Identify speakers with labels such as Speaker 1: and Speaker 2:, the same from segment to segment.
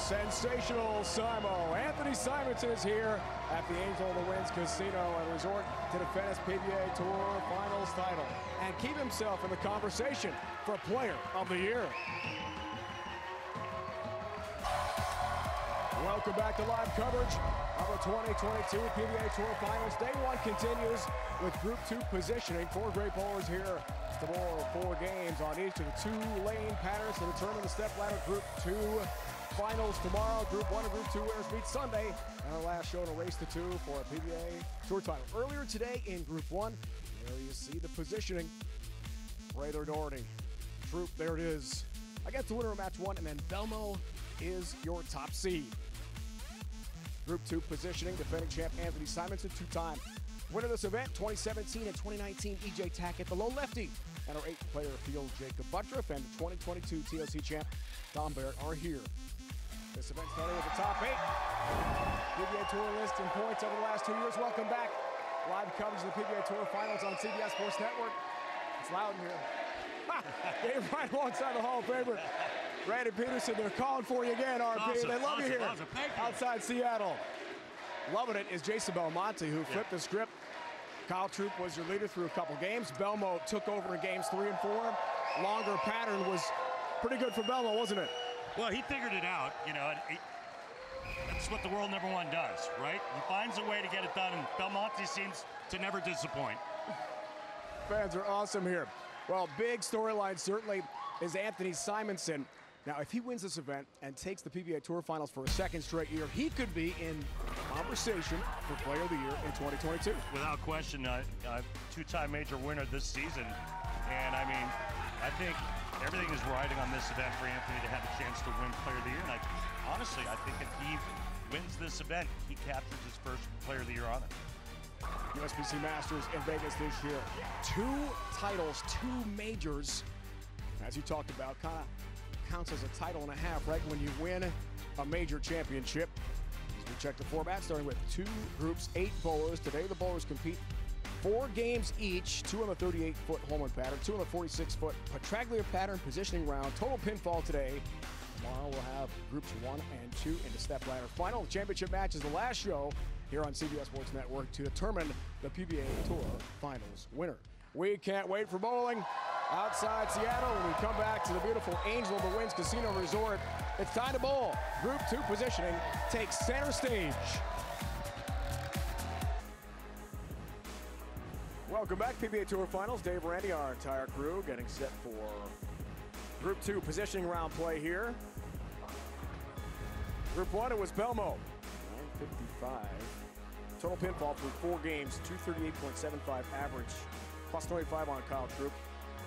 Speaker 1: Sensational Simo. Anthony Simonson is here at the Angel of the Winds Casino and Resort to defend his PBA Tour Finals title and keep himself in the conversation for Player of the Year. Welcome back to live coverage of the 2022 PBA Tour Finals. Day one continues with Group 2 positioning. Four great bowlers here to bowl 4 games on each of the 2-lane patterns to determine the step ladder. Group 2 Finals tomorrow. Group 1 and Group 2 winners meet Sunday. And our last show in a race to 2 for a PBA Tour title. Earlier today in Group 1, there you see the positioning. Rayther Doherty. Troop, there it is. I got the winner of match 1, and then Belmo is your top seed. Group 2 positioning, defending champ Anthony Simonson, 2-time winner of this event, 2017 and 2019 E.J. Tackett, the low lefty, and our 8th player field, Jacob Buttriff, and the 2022 TOC champ, Tom Barrett, are here. This event starting with the top 8. PBA Tour list and points over the last 2 years. Welcome back. Live coverage of the PBA Tour Finals on CBS Sports Network. It's loud in here. Game right alongside the Hall of Famer, Brandon Peterson. They're calling for you again, RP. Awesome, they love you here outside Seattle. Loving it is Jason Belmonte, who flipped the script. Kyle Troop was your leader through a couple games. Belmo took over in games 3 and 4. Longer pattern was pretty good for Belmo, wasn't it?
Speaker 2: Well, he figured it out, you know. That's what the world number 1 does, right? He finds a way to get it done, and Belmonte seems to never disappoint.
Speaker 1: Fans are awesome here. Well, big storyline certainly is Anthony Simonson. Now, if he wins this event and takes the PBA Tour Finals for a 2nd straight year, he could be in conversation for Player of the Year in 2022.
Speaker 2: Without question, 2-time major winner this season. And, I mean, I think everything is riding on this event for Anthony to have a chance to win Player of the Year. And honestly, I think if he wins this event, he captures his first Player of the Year honor.
Speaker 1: USBC Masters in Vegas this year. 2 titles, 2 majors. As you talked about, kind of counts as a title and a half, right? When you win a major championship. As we check the format, starting with 2 groups, 8 bowlers. Today the bowlers compete 4 games each, 2 on the 38-foot Holman pattern, 2 on the 46-foot Petraglia pattern positioning round. Total pinfall today. Tomorrow we'll have groups 1 and 2 in the step ladder final. The championship match is the last show here on CBS Sports Network to determine the PBA Tour Finals winner. We can't wait for bowling outside Seattle when we come back to the beautiful Angel of the Winds Casino Resort. It's time to bowl. Group 2 positioning takes center stage. Welcome back, PBA Tour Finals. Dave Randy, our entire crew, getting set for Group 2 positioning round play here. Group 1, it was Belmo, 955. Total pinfall through 4 games, 238.75 average, plus 25 on Kyle Troop.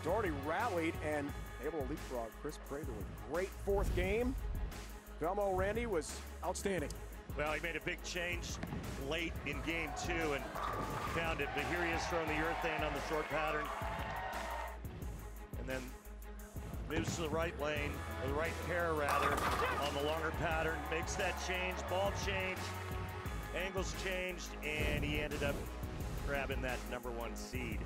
Speaker 1: Doherty rallied and able to leapfrog Chris Prater with a great 4th game. Belmo, Randy, was outstanding.
Speaker 2: Well, he made a big change late in game 2 and found it, but here he is throwing the urethane on the short pattern. And then moves to the right lane, or the right pair rather, on the longer pattern, makes that change, ball change, angles changed, and he ended up grabbing that number 1 seed.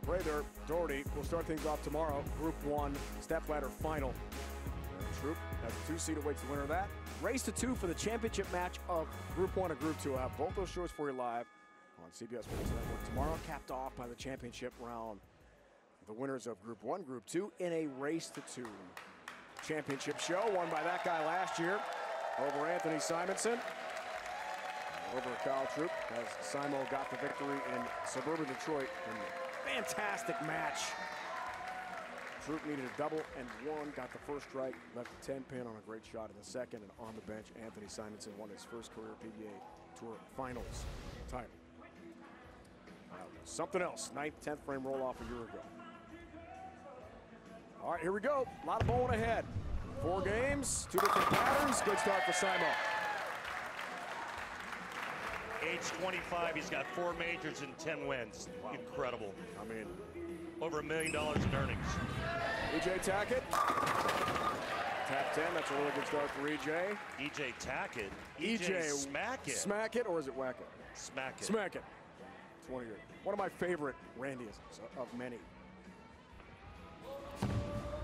Speaker 1: Rayther Doherty will start things off tomorrow. Group 1 step ladder final. Troop has a 2 seed, awaits the winner of that. Race to 2 for the championship match of Group 1 and Group 2. I'll have both those shows for you live on CBS Sports Network tomorrow, capped off by the championship round. The winners of Group 1, Group 2 in a race to 2. Championship show won by that guy last year over Anthony Simonson. Over Kyle Troop as Simo got the victory in suburban Detroit in a fantastic match. Troop needed a double and won, got the first strike, left the 10-pin on a great shot in the second, and on the bench, Anthony Simonson won his first career PBA Tour Finals title. Something else, 9th, 10th frame roll-off a year ago. All right, here we go. A lot of bowling ahead. 4 games, 2 different patterns. Good start for Simo.
Speaker 2: Age 25, he's got 4 majors and 10 wins. Wow. Incredible.
Speaker 1: I mean,
Speaker 2: over $1 million in earnings.
Speaker 1: E.J. Tackett. Tap 10, that's a really good start for E.J.
Speaker 2: E.J. Tackett.
Speaker 1: E.J.
Speaker 2: Smack it.
Speaker 1: Smack it, or is it whack it?
Speaker 2: Smack it.
Speaker 1: Smack it. It's one of my favorite Randyisms of many.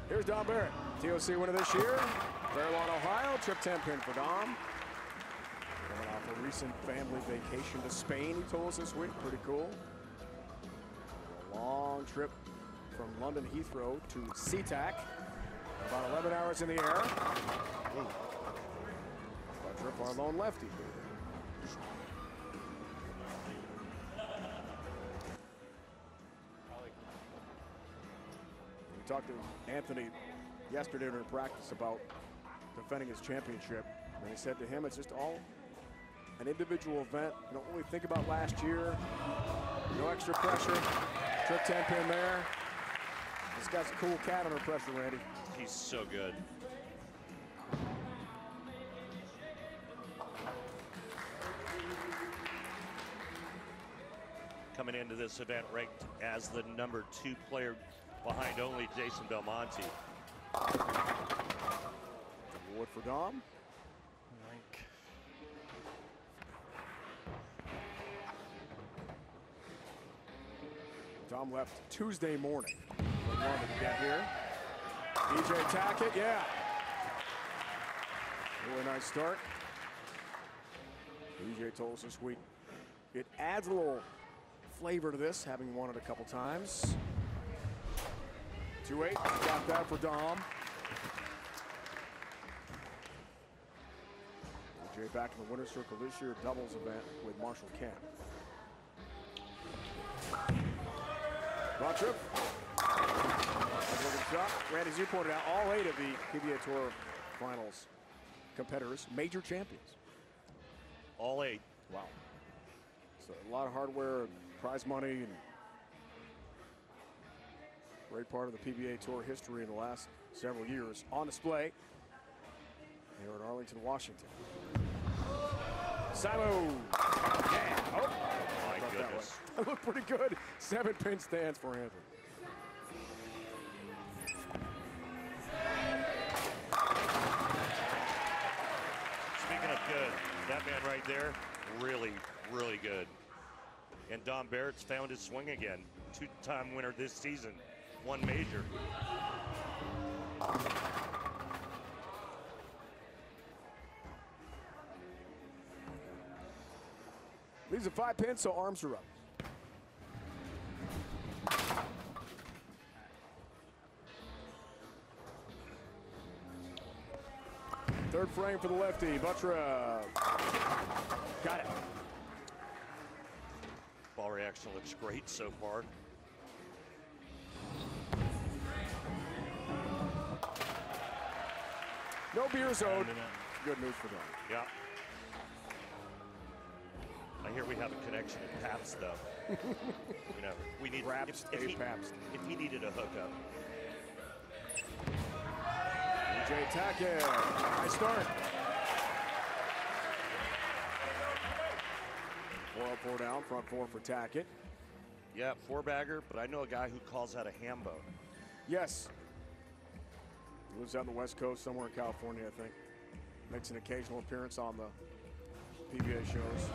Speaker 1: Here's Dom Barrett, TOC winner this year. Fairlawn, Ohio, trip 10 pin for Dom. Coming off a recent family vacation to Spain, he told us this week. Pretty cool. A long trip from London Heathrow to SeaTac. About 11 hours in the air. Ooh. A trip for our lone lefty. We talked to Anthony yesterday during practice about defending his championship, and he said to him, it's just all an individual event. You don't really think about last year. No extra pressure. Trip 10 pin there. This guy's a cool cat under pressure, Randy.
Speaker 2: He's so good. Coming into this event ranked as the #2 player behind only Jason Belmonte.
Speaker 1: Award for Dom. Dom left Tuesday morning from London to get here. DJ Tackett, yeah. Really nice start. DJ told us this week it adds a little flavor to this, having won it a couple times. 2-8, got that for Dom. DJ back in the winner's circle this year, doubles event with Marshall Kemp. Road trip. Shot. Randy, as you pointed out, all 8 of the PBA Tour Finals competitors, major champions.
Speaker 2: All 8.
Speaker 1: Wow. So a lot of hardware, prize money, and great part of the PBA Tour history in the last several years on display here in Arlington, Washington. Simon. Yeah. Oh,
Speaker 2: my goodness.
Speaker 1: That looked pretty good. 7 pin stands for Anthony.
Speaker 2: Speaking of good, that man right there, really, really good. And Dom Barrett's found his swing again. 2-time winner this season, 1 major.
Speaker 1: Leaves a 5 pin, so arms are up. Third frame for the lefty, Buttra. Got it.
Speaker 2: Ball reaction looks great so far.
Speaker 1: No beers owed. Good news for them.
Speaker 2: Yeah. I hear we have a connection to Pabst, though. You know, we need
Speaker 1: Pabst,
Speaker 2: if
Speaker 1: Pabst.
Speaker 2: If he needed a hookup.
Speaker 1: DJ Tackett, nice start. 4 up, 4 down, front 4 for Tackett.
Speaker 2: Yeah, 4-bagger, but I know a guy who calls that a hambo.
Speaker 1: Yes. He lives out on the West Coast, somewhere in California, I think. Makes an occasional appearance on the PBA shows.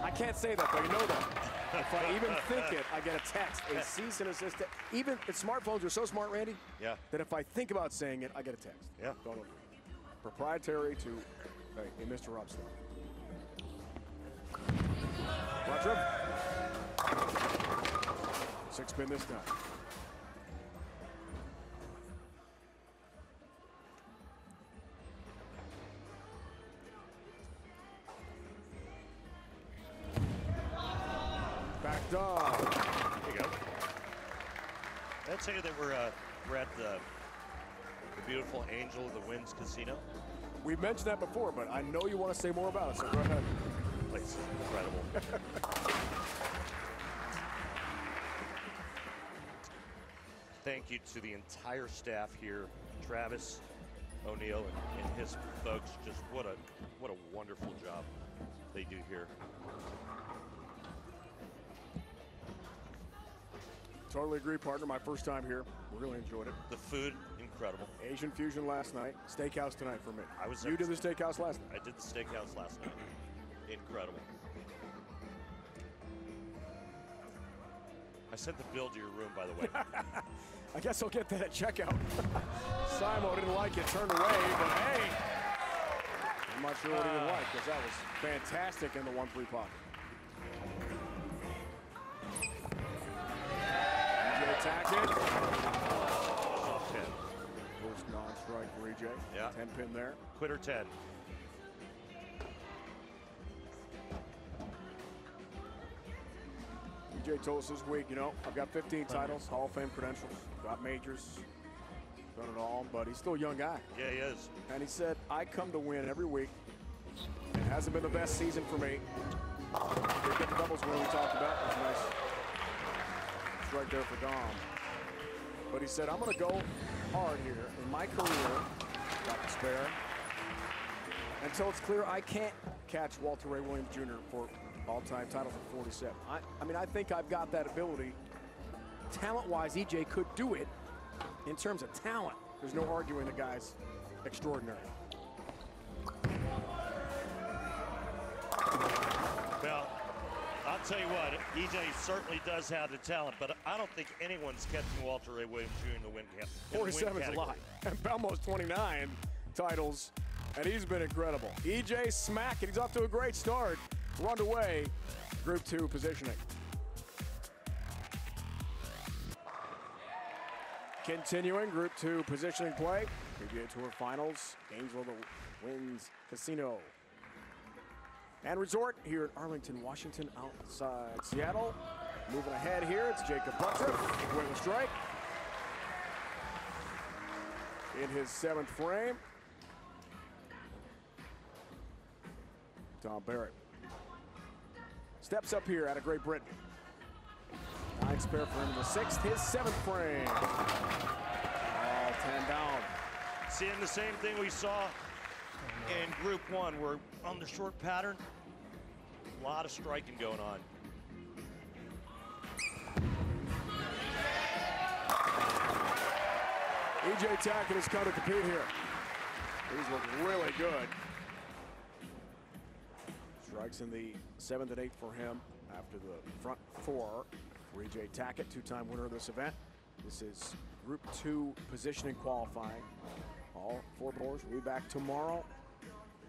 Speaker 1: I can't say that, but you know that. If I even think it, I get a text, a cease and desist. Even smartphones are so smart, Randy,
Speaker 2: Yeah.
Speaker 1: that if I think about saying it, I get a text.
Speaker 2: Yeah.
Speaker 1: Don't know. Proprietary to a Mr. Robson. Watch him. 6 pin this time. Backed up.
Speaker 2: There you go. Did I tell you that we're at the beautiful Angel of the Winds Casino?
Speaker 1: We mentioned that before, but I know you want to say more about it, so go ahead.
Speaker 2: The place is incredible. Thank you to the entire staff here, Travis O'Neill and his folks. Just what a wonderful job they do here.
Speaker 1: Totally agree, partner. My first time here. Really enjoyed it.
Speaker 2: The food, incredible.
Speaker 1: Asian fusion last night. Steakhouse tonight for me.
Speaker 2: You
Speaker 1: did the steakhouse last night.
Speaker 2: I did the steakhouse last night. Incredible. I sent the bill to your room, by the way.
Speaker 1: I guess he'll get that at checkout. Simo didn't like it, turned away, but hey! I'm not sure what he would like, because that was fantastic in the 1-3 pocket. EJ Tackett. First non-strike for EJ.
Speaker 2: Yeah.
Speaker 1: 10-pin there.
Speaker 2: Quitter 10.
Speaker 1: EJ told us this week, you know, I've got 15 titles, Hall of Fame credentials, got majors, done it all, but he's still a young guy.
Speaker 2: Yeah, he is.
Speaker 1: And he said, I come to win every week. It hasn't been the best season for me. Picked up the doubles win we talked about. It was nice. It's right there for Dom. But he said, I'm going to go hard here in my career, got to spare, until it's clear I can't catch Walter Ray Williams Jr. for all-time titles at 47. I mean, I think I've got that ability. Talent-wise, EJ could do it. In terms of talent, there's no arguing the guy's extraordinary.
Speaker 2: Well, I'll tell you what, EJ certainly does have the talent, but I don't think anyone's catching Walter Ray Williams Jr. in the win camp.
Speaker 1: 47 is a lot. And Belmo's 29 titles, and he's been incredible. EJ smack, and he's off to a great start. We're underway, Group 2 positioning. Continuing Group 2 positioning play. PBA Tour Finals. Gainesville wins Casino and Resort here in Arlington, Washington, outside Seattle. Moving ahead here, it's Jacob Buttriff with a strike. In his 7th frame. Tom Barrett steps up here out of Great Britain. 9th pair for him in the 6th, his 7th frame. All 10 down.
Speaker 2: Seeing the same thing we saw in Group 1. We're on the short pattern. A lot of striking going on.
Speaker 1: EJ Tackett has come to compete here. He's looking really good. Strikes in the 7th and 8th for him after the front 4 for EJ Tackett, 2-time winner of this event. This is Group 2 positioning qualifying. All 4 bowlers will be back tomorrow.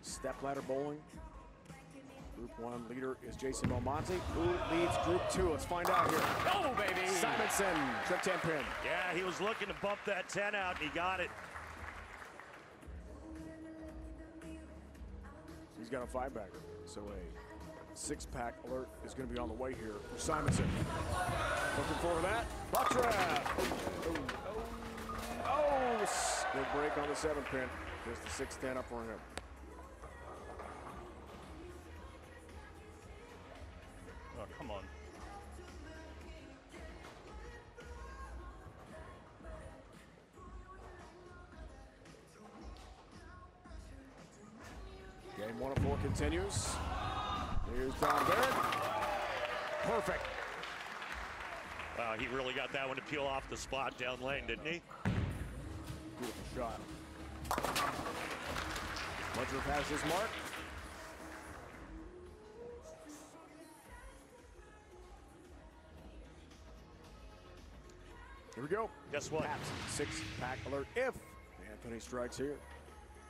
Speaker 1: Step ladder bowling. Group 1 leader is Jason Belmonte. Who leads Group 2? Let's find out here.
Speaker 2: Oh, baby!
Speaker 1: Simonson, trip 10 pin.
Speaker 2: Yeah, he was looking to bump that 10 out, and he got it.
Speaker 1: He's got a 5-bagger, so a 6-pack alert is going to be on the way here for Simonson. Looking for that. Buttriff. Oh, good break on the 7th pin. Just the 6-10 up for him.
Speaker 2: Oh, come on.
Speaker 1: Game 1 of 4 continues. Here's Tom Barrett. Perfect.
Speaker 2: Wow, he really got that one to peel off the spot down lane, didn't he?
Speaker 1: Beautiful shot. Buttriff has his mark. Here we go.
Speaker 2: Guess what?
Speaker 1: Pats 6-pack alert if Anthony strikes here.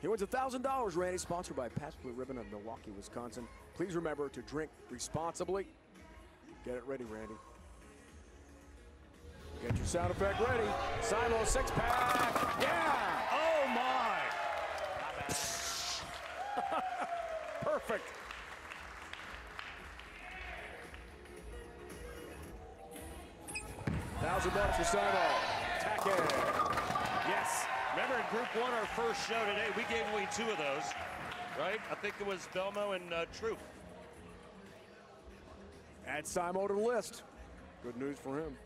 Speaker 1: He wins $1,000, Randy, sponsored by Pat's Blue Ribbon of Milwaukee, Wisconsin. Please remember to drink responsibly. Get it ready, Randy. Get your sound effect ready. Simo 6-pack. Yeah!
Speaker 2: Oh, my!
Speaker 1: Perfect. $1,000 for Simo. Tackett. Yes.
Speaker 2: Remember in Group 1, our first show today, we gave away 2 of those, right? I think it was Belmo and Troop.
Speaker 1: Add Simo to the list. Good news for him.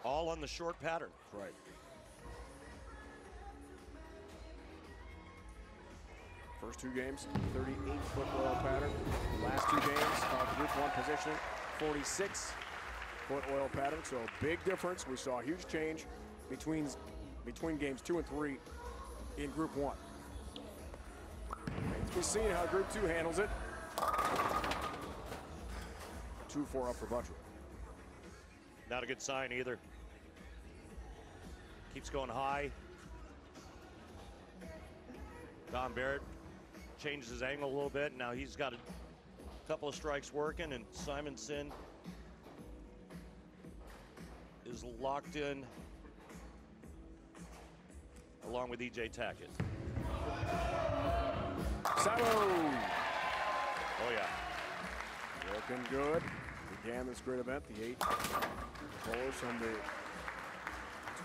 Speaker 2: All on the short pattern.
Speaker 1: That's right. First 2 games, 38-foot oil pattern. Last 2 games of Group 1 positioning, 46-foot oil pattern. So a big difference. We saw a huge change between games 2 and 3 in Group 1. We've seen how Group 2 handles it. 2-4 up for Buttriff.
Speaker 2: Not a good sign either. Keeps going high. Don Barrett changes his angle a little bit. Now he's got a couple of strikes working, and Simonson is locked in along with E.J. Tackett.
Speaker 1: Simo!
Speaker 2: Oh, yeah.
Speaker 1: Looking good. Began this great event, the 8 bowlers on the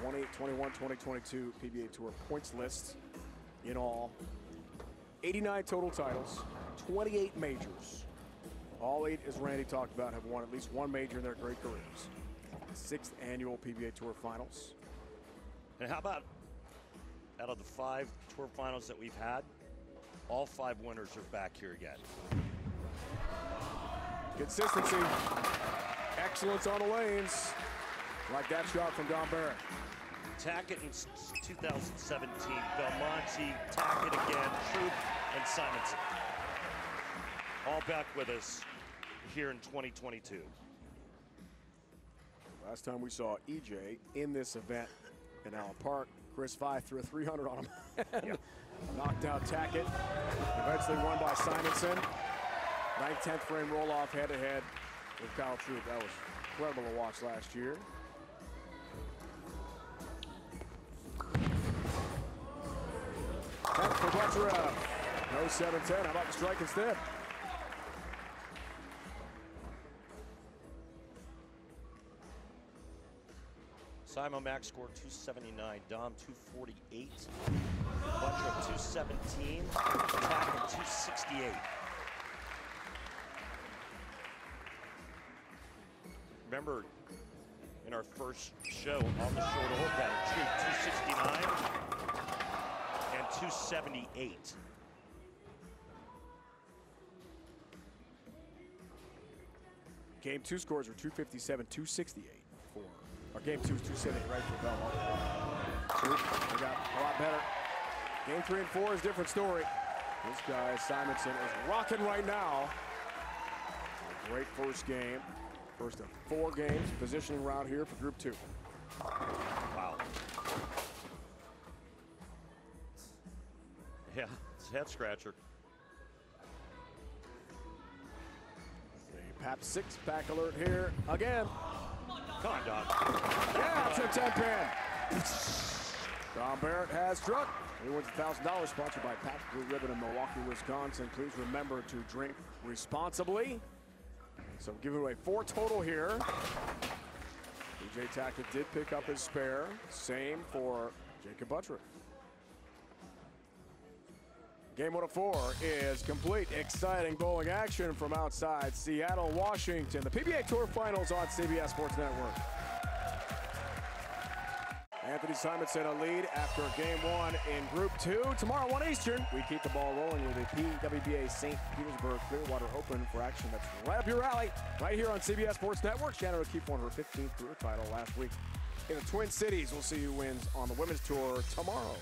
Speaker 1: 2021-2022 PBA Tour points list. In all, 89 total titles, 28 majors. All 8, as Randy talked about, have won at least one major in their great careers. The 6th annual PBA Tour Finals.
Speaker 2: And how about out of the 5 Tour Finals that we've had, all 5 winners are back here again.
Speaker 1: Consistency, excellence on the lanes. Like that shot from Don Barrett.
Speaker 2: Tackett in 2017, Belmonte, Tackett again, Troop, and Simonson. All back with us here in 2022.
Speaker 1: Last time we saw EJ in this event in Allen Park, Chris Fife threw a 300 on him.
Speaker 2: Yep.
Speaker 1: Knocked out Tackett. Eventually won by Simonson. 9th, 10th frame roll off head to head with Kyle Troop. That was incredible to watch last year. And for Butcher, no 7-10. How about the strike instead?
Speaker 2: Simon Mack scored 279, Dom 248, Butcher 217, Tackett 268. Remember, in our first show on the short hole pattern, Troop 269 and 278.
Speaker 1: Game 2 scores were 257, 268 for. Or game 2 is 278, right, for Belmont. Troop, they got a lot better. Game 3 and 4 is a different story. This guy, Simonson, is rocking right now. A great first game. First of 4 games, positioning round here for Group 2.
Speaker 2: Wow. Yeah, it's a head scratcher.
Speaker 1: The PAP 6-pack alert here again.
Speaker 2: Come on, Don.
Speaker 1: Yeah, it's a 10-pin. Don Barrett has struck. He wins $1,000 sponsored by PAP Blue Ribbon in Milwaukee, Wisconsin. Please remember to drink responsibly. So giving away 4 total here. E.J. Tackett did pick up his spare. Same for Jacob Buttrick. Game 1 of 4 is complete. Exciting bowling action from outside Seattle, Washington. The PBA Tour Finals on CBS Sports Network. Anthony Simonson a lead after game 1 in Group 2. Tomorrow, 1 Eastern, we keep the ball rolling with the PWBA St. Petersburg Clearwater Open for action that's right up your alley, right here on CBS Sports Network. Shannon O'Keefe won her 15th career title last week in the Twin Cities. We'll see who wins on the women's tour tomorrow.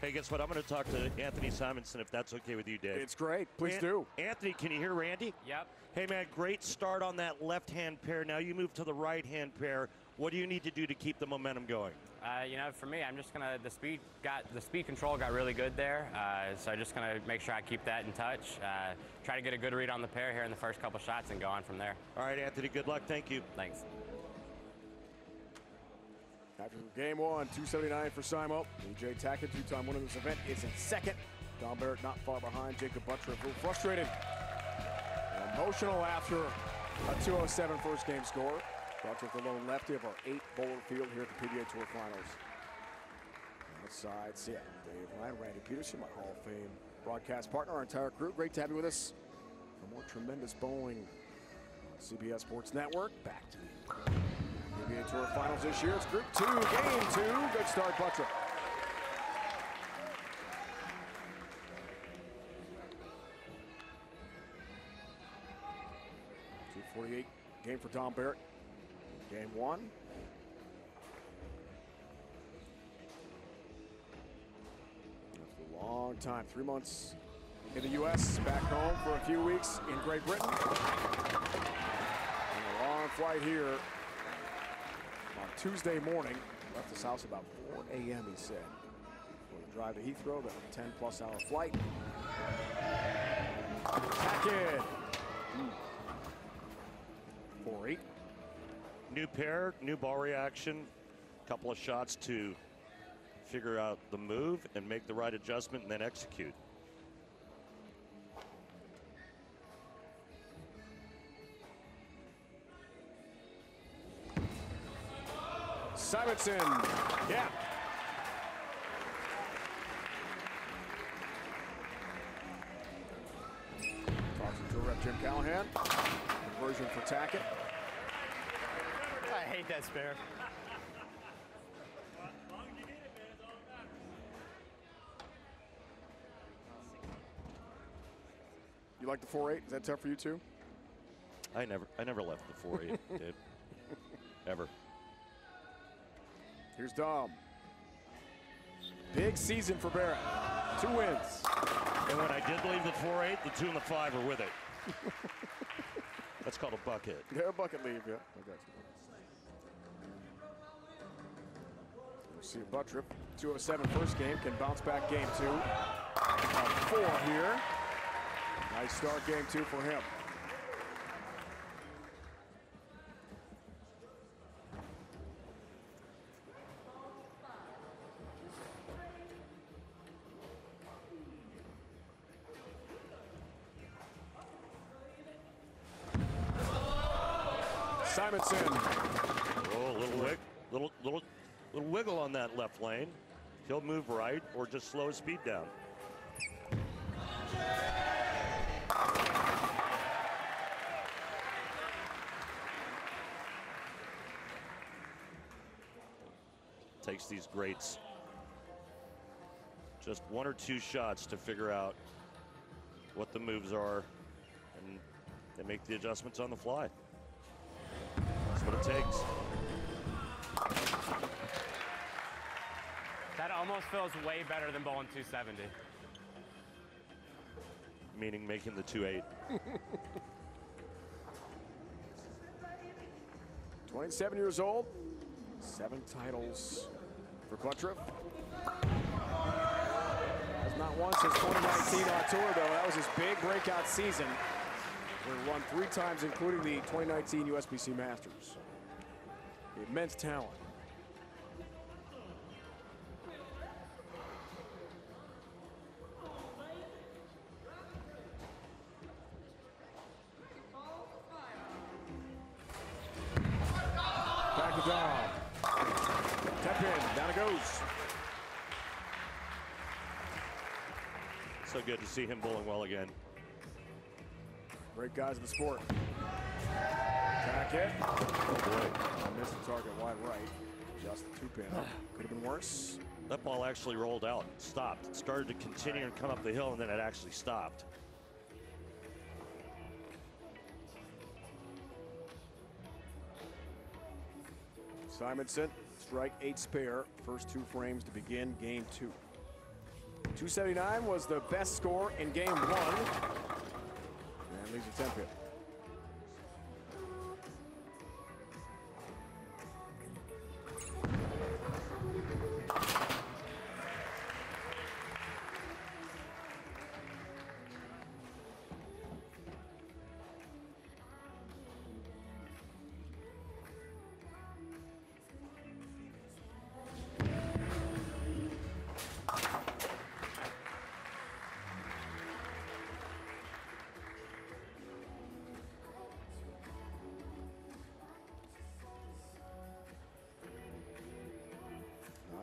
Speaker 2: Hey, guess what? I'm going to talk to Anthony Simonson, if that's okay with you, Dave.
Speaker 1: It's great. Please do.
Speaker 2: Anthony, can you hear Randy?
Speaker 3: Yep.
Speaker 2: Hey, man, great start on that left-hand pair. Now you move to the right-hand pair. What do you need to do to keep the momentum going?
Speaker 3: You know, for me, I'm just gonna the speed control got really good there, so I'm just gonna make sure I keep that in touch. Try to get a good read on the pair here in the first couple shots and go on from there.
Speaker 2: All right, Anthony. Good luck. Thank you.
Speaker 3: Thanks.
Speaker 1: After game 1, 279 for Simo. E.J. Tackett, 2-time winner of this event, is in second. Don Barrett not far behind. Jacob Buttrick a little frustrated. Emotional after a 207 first game score. Buttrick the lone lefty of our 8-bowler field here at the PBA Tour Finals. Outside Seattle, Dave Ryan, Randy Peterson, my Hall of Fame broadcast partner, our entire crew. Great to have you with us for more tremendous bowling on CBS Sports Network. Back to the PBA Tour Finals this year. It's Group 2, Game 2. Good start, Buttrick. .248 game for Don Barrett. Game 1. After a long time, 3 months in the U.S., back home for a few weeks in Great Britain. And a long flight here on Tuesday morning Left his house about 4 a.m., he said. For the drive to Heathrow, the 10-plus hour flight. Back in. 4-8.
Speaker 2: New pair, new ball reaction. Couple of shots to figure out the move and make the right adjustment and then execute.
Speaker 1: Simonson, yeah. Talks to rep Jim Callahan. Conversion for Tackett.
Speaker 4: I hate that spare.
Speaker 1: You like the 4-8? Is that tough for you too?
Speaker 2: I never left the 4-8, dude. Ever.
Speaker 1: Here's Dom. Big season for Barrett. 2 wins.
Speaker 2: And when I did leave the 4-8, the 2 and the 5 are with it. That's called a bucket.
Speaker 1: Yeah, a bucket leave, yeah. I got you. See Buttriff, 207 first game, can bounce back game 2. 4 here. Nice start game 2 for him. Simonson.
Speaker 2: Oh, little wiggle on that left lane. He'll move right or just slow his speed down. Takes these greats just 1 or 2 shots to figure out what the moves are, and they make the adjustments on the fly. That's what it takes.
Speaker 3: That almost feels way better than bowling 270.
Speaker 2: Meaning making the 2-8.
Speaker 1: 27 years old, 7 titles for Buttriff. Has not won since 2019 on tour, though. That was his big breakout season. He won 3 times, including the 2019 USBC Masters. Immense talent. Back to Dom. Tap in, down it goes.
Speaker 2: So good to see him bowling well again.
Speaker 1: Great guys in the sport. Tackett. Oh boy, missed the target wide right. Just the 2-pin. Could have been worse.
Speaker 2: That ball actually rolled out, stopped. It started to continue and come up the hill, and then it actually stopped.
Speaker 1: Simonson, strike 8 spare. First 2 frames to begin game 2. 279 was the best score in game 1. And leaves a 10-pin.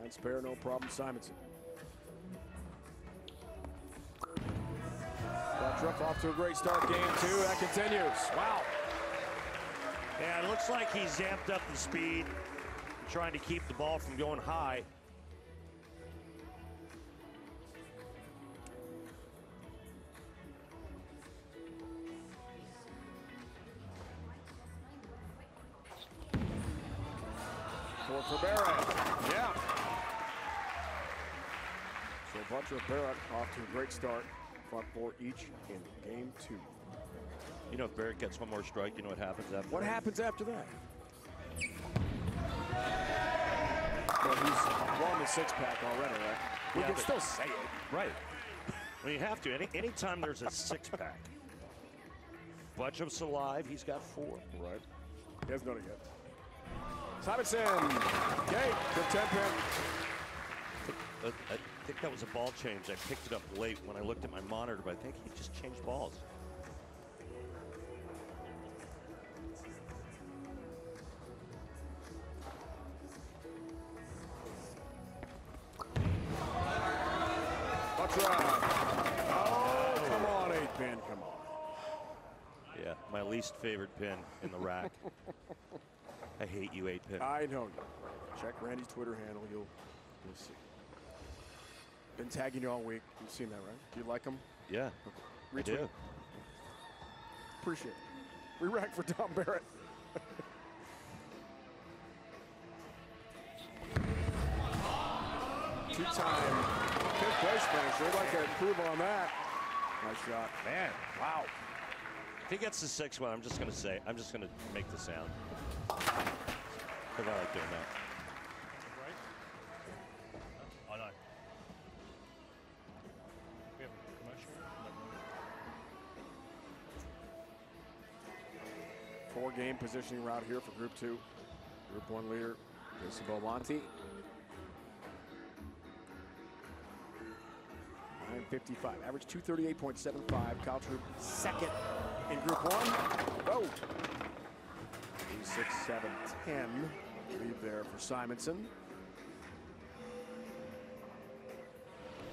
Speaker 1: Spare, no problem, Simonson. Buttriff off to a great start, game 2. That continues. Wow.
Speaker 2: Yeah, it looks like he's amped up the speed, trying to keep the ball from going high.
Speaker 1: For Barrett. Yeah. So Buttriff, Barrett off to a great start. Front 4 each in game 2.
Speaker 2: You know, if Barrett gets one more strike, you know what happens after
Speaker 1: What
Speaker 2: that?
Speaker 1: happens after that? Well, he's won the six-pack already, right? We can still say it.
Speaker 2: Right. Well, you have to. Anytime there's a six-pack. Butchup's alive. He's got 4.
Speaker 1: Right. He hasn't done it yet. Simonson. Gate. Good 10-pin.
Speaker 2: I think that was a ball change. I picked it up late when I looked at my monitor, but I think he just changed balls.
Speaker 1: Oh, come on, 8-pin, come on.
Speaker 2: Yeah, my least favorite pin in the rack. I hate you, 8-pin.
Speaker 1: I know. Check Randy's Twitter handle. You'll see. Been tagging you all week. You've seen that, right? Do you like him?
Speaker 2: Yeah, I do.
Speaker 1: Appreciate it. Re-rack for Dom Barrett. Two-time fifth place finisher. I'd like to improve on that. Nice shot.
Speaker 2: Man, wow. If he gets the 6-1, I'm just going to make the sound. Because I like doing that.
Speaker 4: Right? Oh, no. We have a commercial.
Speaker 1: 4-game positioning route here for Group 2. Group 1 leader, Jason Belmonte. 955, average 238.75. Kyle Troop second in Group 1. Oh! 6, 7, 10. Lead there for Simonson.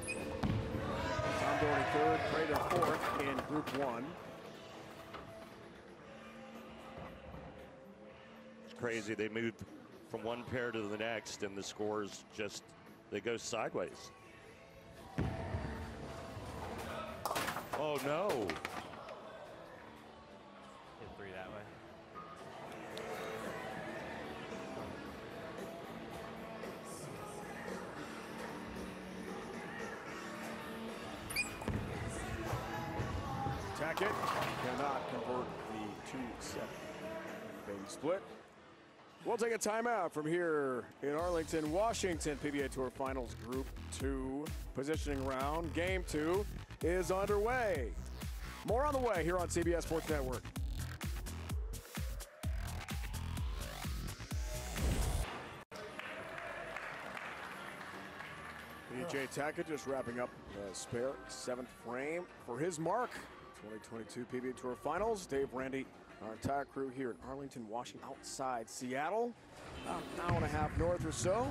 Speaker 1: Tom Doherty third, Prater fourth in Group 1.
Speaker 2: It's crazy. They moved from one pair to the next, and the scores just, they go sideways. Oh, no.
Speaker 3: Hit 3 that way.
Speaker 1: Tackett cannot convert the 2-7. Baby split. We'll take a timeout from here in Arlington, Washington. PBA Tour Finals Group 2 positioning round. Game 2 is underway. More on the way here on CBS Sports Network. PJ Tackett just wrapping up the spare 7th frame for his mark. 2022 PBA Tour Finals. Dave, Randy, our entire crew here in Arlington, Washington, outside Seattle. About an hour and a half north or so.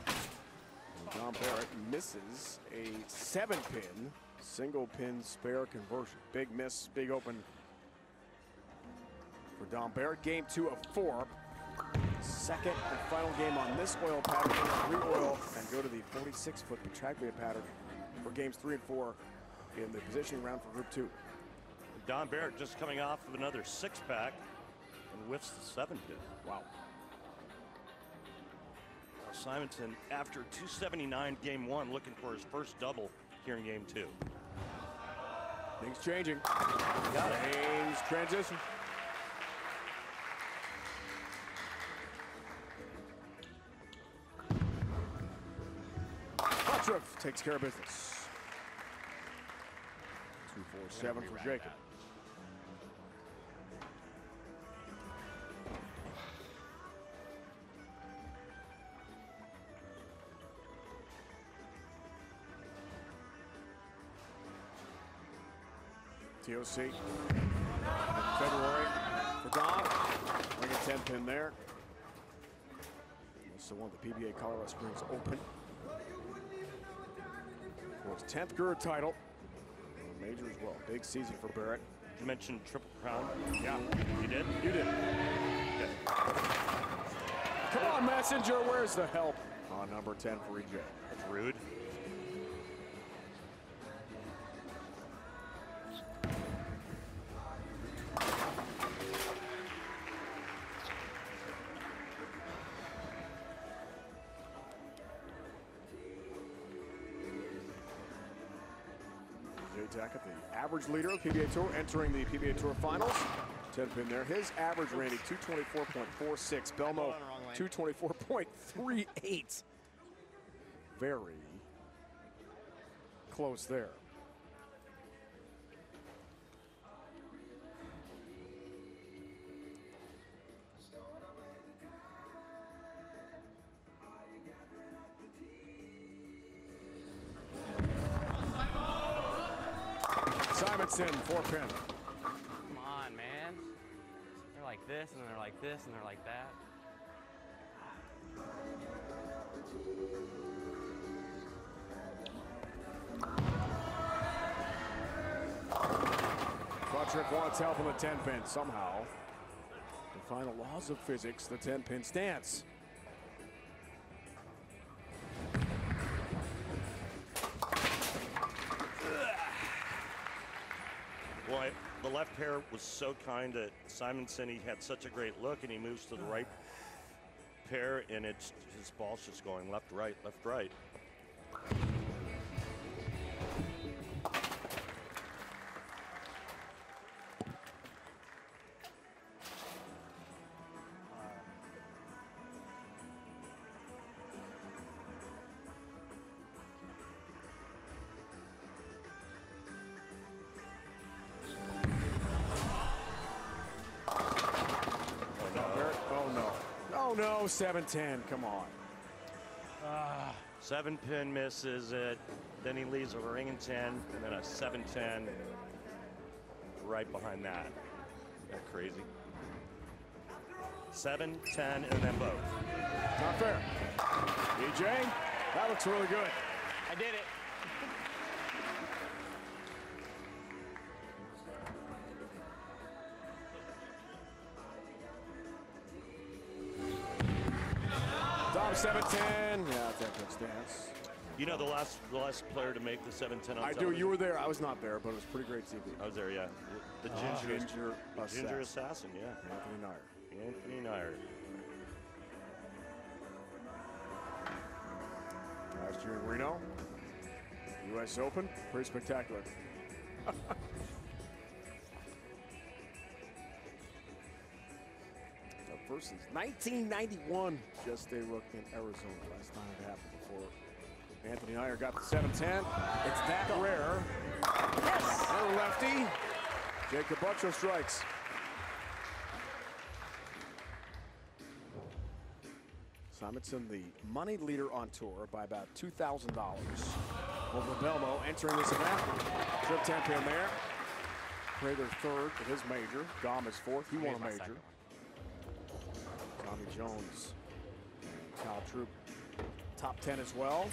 Speaker 1: And Dom Barrett misses a 7-pin, single-pin spare conversion. Big miss, big open for Dom Barrett. Game 2 of 4. Second and final game on this oil pattern. 3 oil and go to the 46-foot Petraglia pattern for games 3 and 4 in the positioning round for Group 2.
Speaker 2: Dom Barrett just coming off of another 6-pack and whiffs the 7-pin.
Speaker 1: Wow.
Speaker 2: Now Simonson, after 279 game 1, looking for his first double here in game 2.
Speaker 1: Things changing.
Speaker 2: Got it.
Speaker 1: James transition. Butchup's takes care of business. 2-4-7 for Jacob. TOC. February for Dom. Bring a 10-pin there. Also one of the PBA Colorado Springs Open. For his 10th Guru title. Major as well. Big season for Barrett.
Speaker 2: You mentioned Triple Crown.
Speaker 1: Yeah.
Speaker 2: You did?
Speaker 1: You did.
Speaker 2: Okay.
Speaker 1: Come on, Messenger. Where's the help? On number 10 for EJ.
Speaker 2: That's rude.
Speaker 1: Tackett, the average leader of PBA Tour, entering the PBA Tour Finals. 10-pin there. His average, Randy, 224.46. Belmo 224.38. Very close there. Simonson, 4-pin.
Speaker 3: Come on, man. They're like this, and then they're like this, and they're like that.
Speaker 1: Buttrick wants help on the 10-pin somehow. Define the laws of physics, the 10-pin stance.
Speaker 2: Boy, the left pair was so kind to Simonson. He had such a great look, and he moves to the right pair, and his ball's just going left, right, left, right.
Speaker 1: No, 7-10, come on.
Speaker 2: 7-pin misses it. Then he leaves a ring and 10, and then a 7-10 right behind that. Isn't that crazy? 7, 10, and then both.
Speaker 1: Not fair. DJ, that looks really good.
Speaker 3: I did it.
Speaker 1: Dom 7-10. Yeah, that good stance.
Speaker 2: You know the last player to make the 7-10 on
Speaker 1: I do. You were there. I was not there, but it was pretty great TV.
Speaker 2: I was there, yeah. The ginger assassin, yeah.
Speaker 1: Anthony Nair.
Speaker 2: Anthony Nair.
Speaker 1: Last year in Reno, U.S. Open, pretty spectacular. Versus 1991, just a rook in Arizona. Last time it happened before Anthony Nair got the 7-10. It's that rare. Yes! And a lefty. Jacob Butcher strikes. Simonson, the money leader on tour by about $2,000 over Belmo entering this event. Trip 10-pin there. Prater third at his major. Dom is fourth. He won a major. Tommy Jones, Kyle Troop, top 10 as well.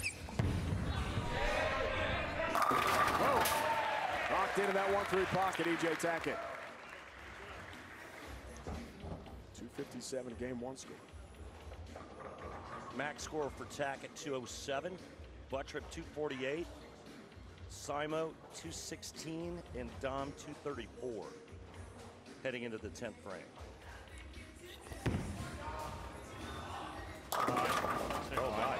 Speaker 1: Whoa! Locked into that 1-3 pocket, E.J. Tackett. 257 game one score.
Speaker 2: Max score for Tackett 207, Buttrick 248, Simo 216, and Dom 234. Heading into the 10th frame. Oh my.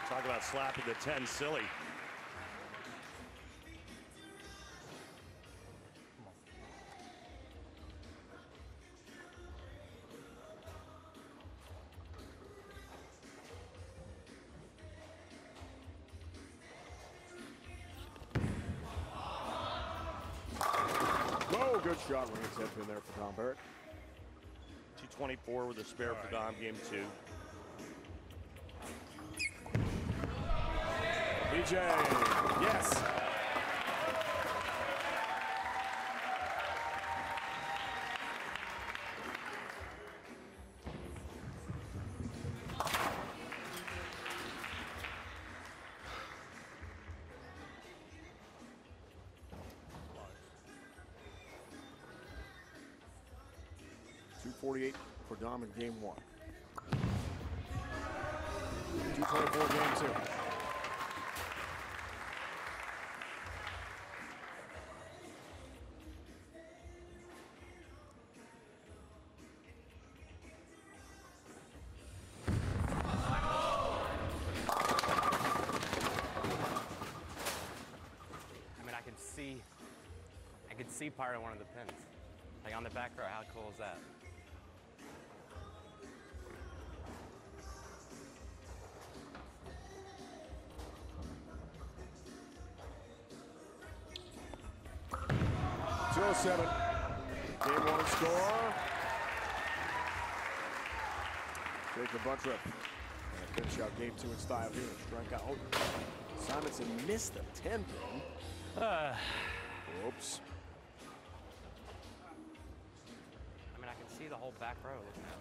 Speaker 2: Talk about slapping the 10 silly.
Speaker 1: Good shot, ring and 10-pin there for Tom Barrett.
Speaker 2: 224 with a spare for Dom, game 2.
Speaker 1: BJ, yes. .248 for Dom in game 1. 224 game 2.
Speaker 3: could see part of one of the pins. Like on the back row, how cool is that?
Speaker 1: .207. Game 1 score. Jacob Buttriff. And finish out game 2 in style here. Strike out. Simonson missed the 10 pin. Oops.
Speaker 3: I mean, I can see the whole back row looking at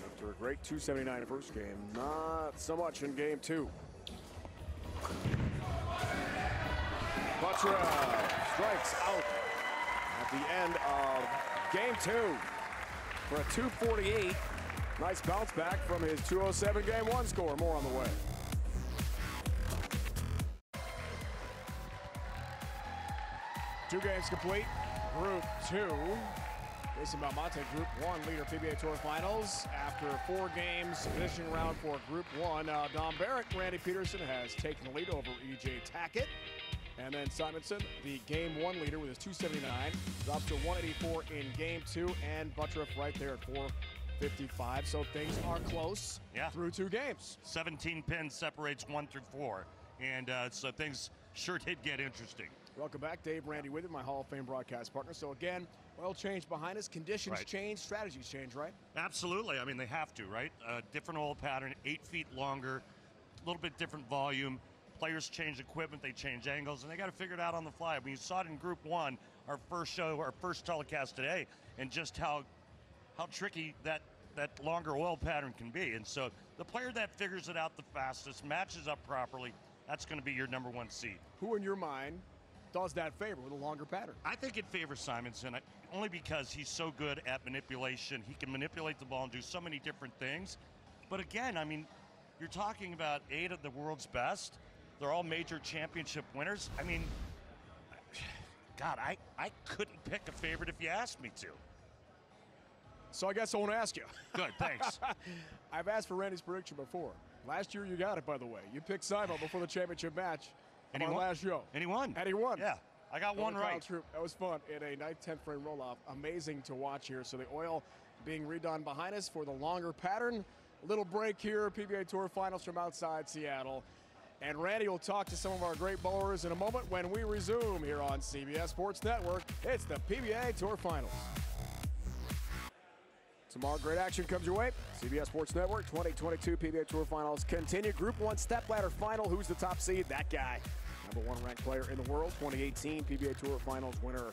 Speaker 3: it.
Speaker 1: After a great 279 first game, not so much in game 2. Buttriff strikes out at the end of game 2 for a 248. Nice bounce back from his 207 game 1 score. More on the way. Two games complete. Group 2. Jason Belmonte, Group 1 leader PBA Tour Finals. After 4 games, finishing round for Group 1. Dom Barrett, Randy Peterson has taken the lead over E.J. Tackett. And then Simonson, the game 1 leader with his 279, drops to 184 in game 2, and Buttriff right there at 455. So things are close through 2 games.
Speaker 2: 17 pins separates 1 through 4, and so things sure did get interesting.
Speaker 1: Welcome back, Dave. Randy with it, my Hall of Fame broadcast partner. So again, oil change behind us, conditions change, strategies change, right?
Speaker 2: Absolutely. I mean, they have to, right? Different oil pattern, 8 feet longer, a little bit different volume. Players change equipment, they change angles, and they got to figure it out on the fly. I mean, you saw it in Group 1, our first show, our first telecast today, and just how tricky that longer oil pattern can be. And so the player that figures it out the fastest, matches up properly, that's going to be your number 1 seed.
Speaker 1: Who in your mind does that favor with a longer pattern?
Speaker 2: I think it favors Simonson, only because he's so good at manipulation. He can manipulate the ball and do so many different things. But again, I mean, you're talking about 8 of the world's best. They're all major championship winners. I mean, God, I couldn't pick a favorite if you asked me to.
Speaker 1: So I guess I won't ask you.
Speaker 2: Good, thanks.
Speaker 1: I've asked for Randy's prediction before. Last year you got it, by the way. You picked Simon before the championship match on our last show.
Speaker 2: And he won.
Speaker 1: And he won.
Speaker 2: Yeah, I got one right.
Speaker 1: That was fun in a 9th, 10th frame roll-off. Amazing to watch here. So the oil being redone behind us for the longer pattern. A little break here, PBA Tour Finals from outside Seattle. And Randy will talk to some of our great bowlers in a moment when we resume here on CBS Sports Network. It's the PBA Tour Finals. Tomorrow, great action comes your way. CBS Sports Network 2022 PBA Tour Finals continue. Group 1 stepladder final. Who's the top seed? That guy. Number 1 ranked player in the world. 2018 PBA Tour Finals winner,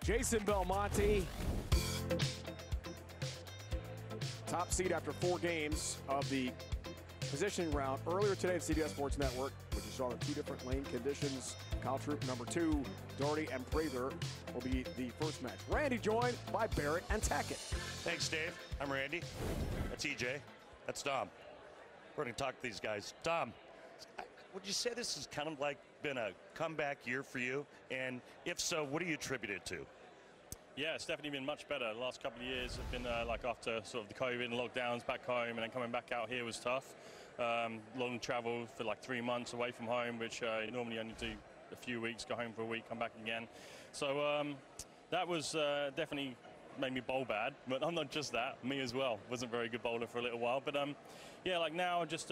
Speaker 1: Jason Belmonte. Top seed after 4 games of the positioning round earlier today at CBS Sports Network, which you saw in 2 different lane conditions. Kyle Troop, number 2, Doherty and Prather will be the first match. Randy joined by Barrett and Tackett.
Speaker 2: Thanks, Dave. I'm Randy. That's EJ. That's Dom. We're going to talk to these guys. Dom, would you say this has kind of like been a comeback year for you? And if so, what do you attribute it to?
Speaker 4: Yeah, it's definitely been much better. The last couple of years have been like after sort of the COVID and lockdowns back home, and then coming back out here was tough. Long travel for like 3 months away from home, which you normally only do a few weeks, go home for a week, come back again. So that was definitely made me bowl bad, but I'm not just that, me as well. Wasn't a very good bowler for a little while, but yeah, like now, just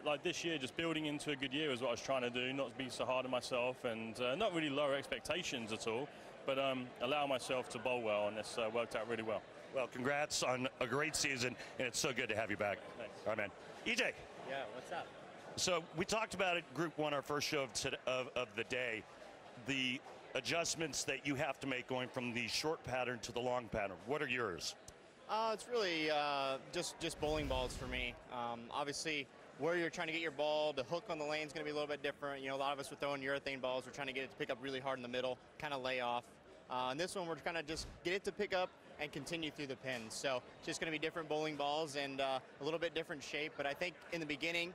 Speaker 4: like this year, just building into a good year is what I was trying to do, not be so hard on myself, and not really lower expectations at all, but allow myself to bowl well, and it's worked out really well.
Speaker 2: Well, congrats on a great season, and it's so good to have you back.
Speaker 4: Thanks.
Speaker 2: All right, man. EJ.
Speaker 3: Yeah, what's up?
Speaker 2: So we talked about it, Group 1, our first show of the day, the adjustments that you have to make going from the short pattern to the long pattern. What are yours?
Speaker 5: It's really just bowling balls for me. Obviously, where you're trying to get your ball, the hook on the lane is going to be a little bit different. You know, a lot of us were throwing urethane balls. We're trying to get it to pick up really hard in the middle, kind of lay off. And this one, we're kind of just get it to pick up and continue through the pins. So it's just going to be different bowling balls and a little bit different shape. But I think in the beginning,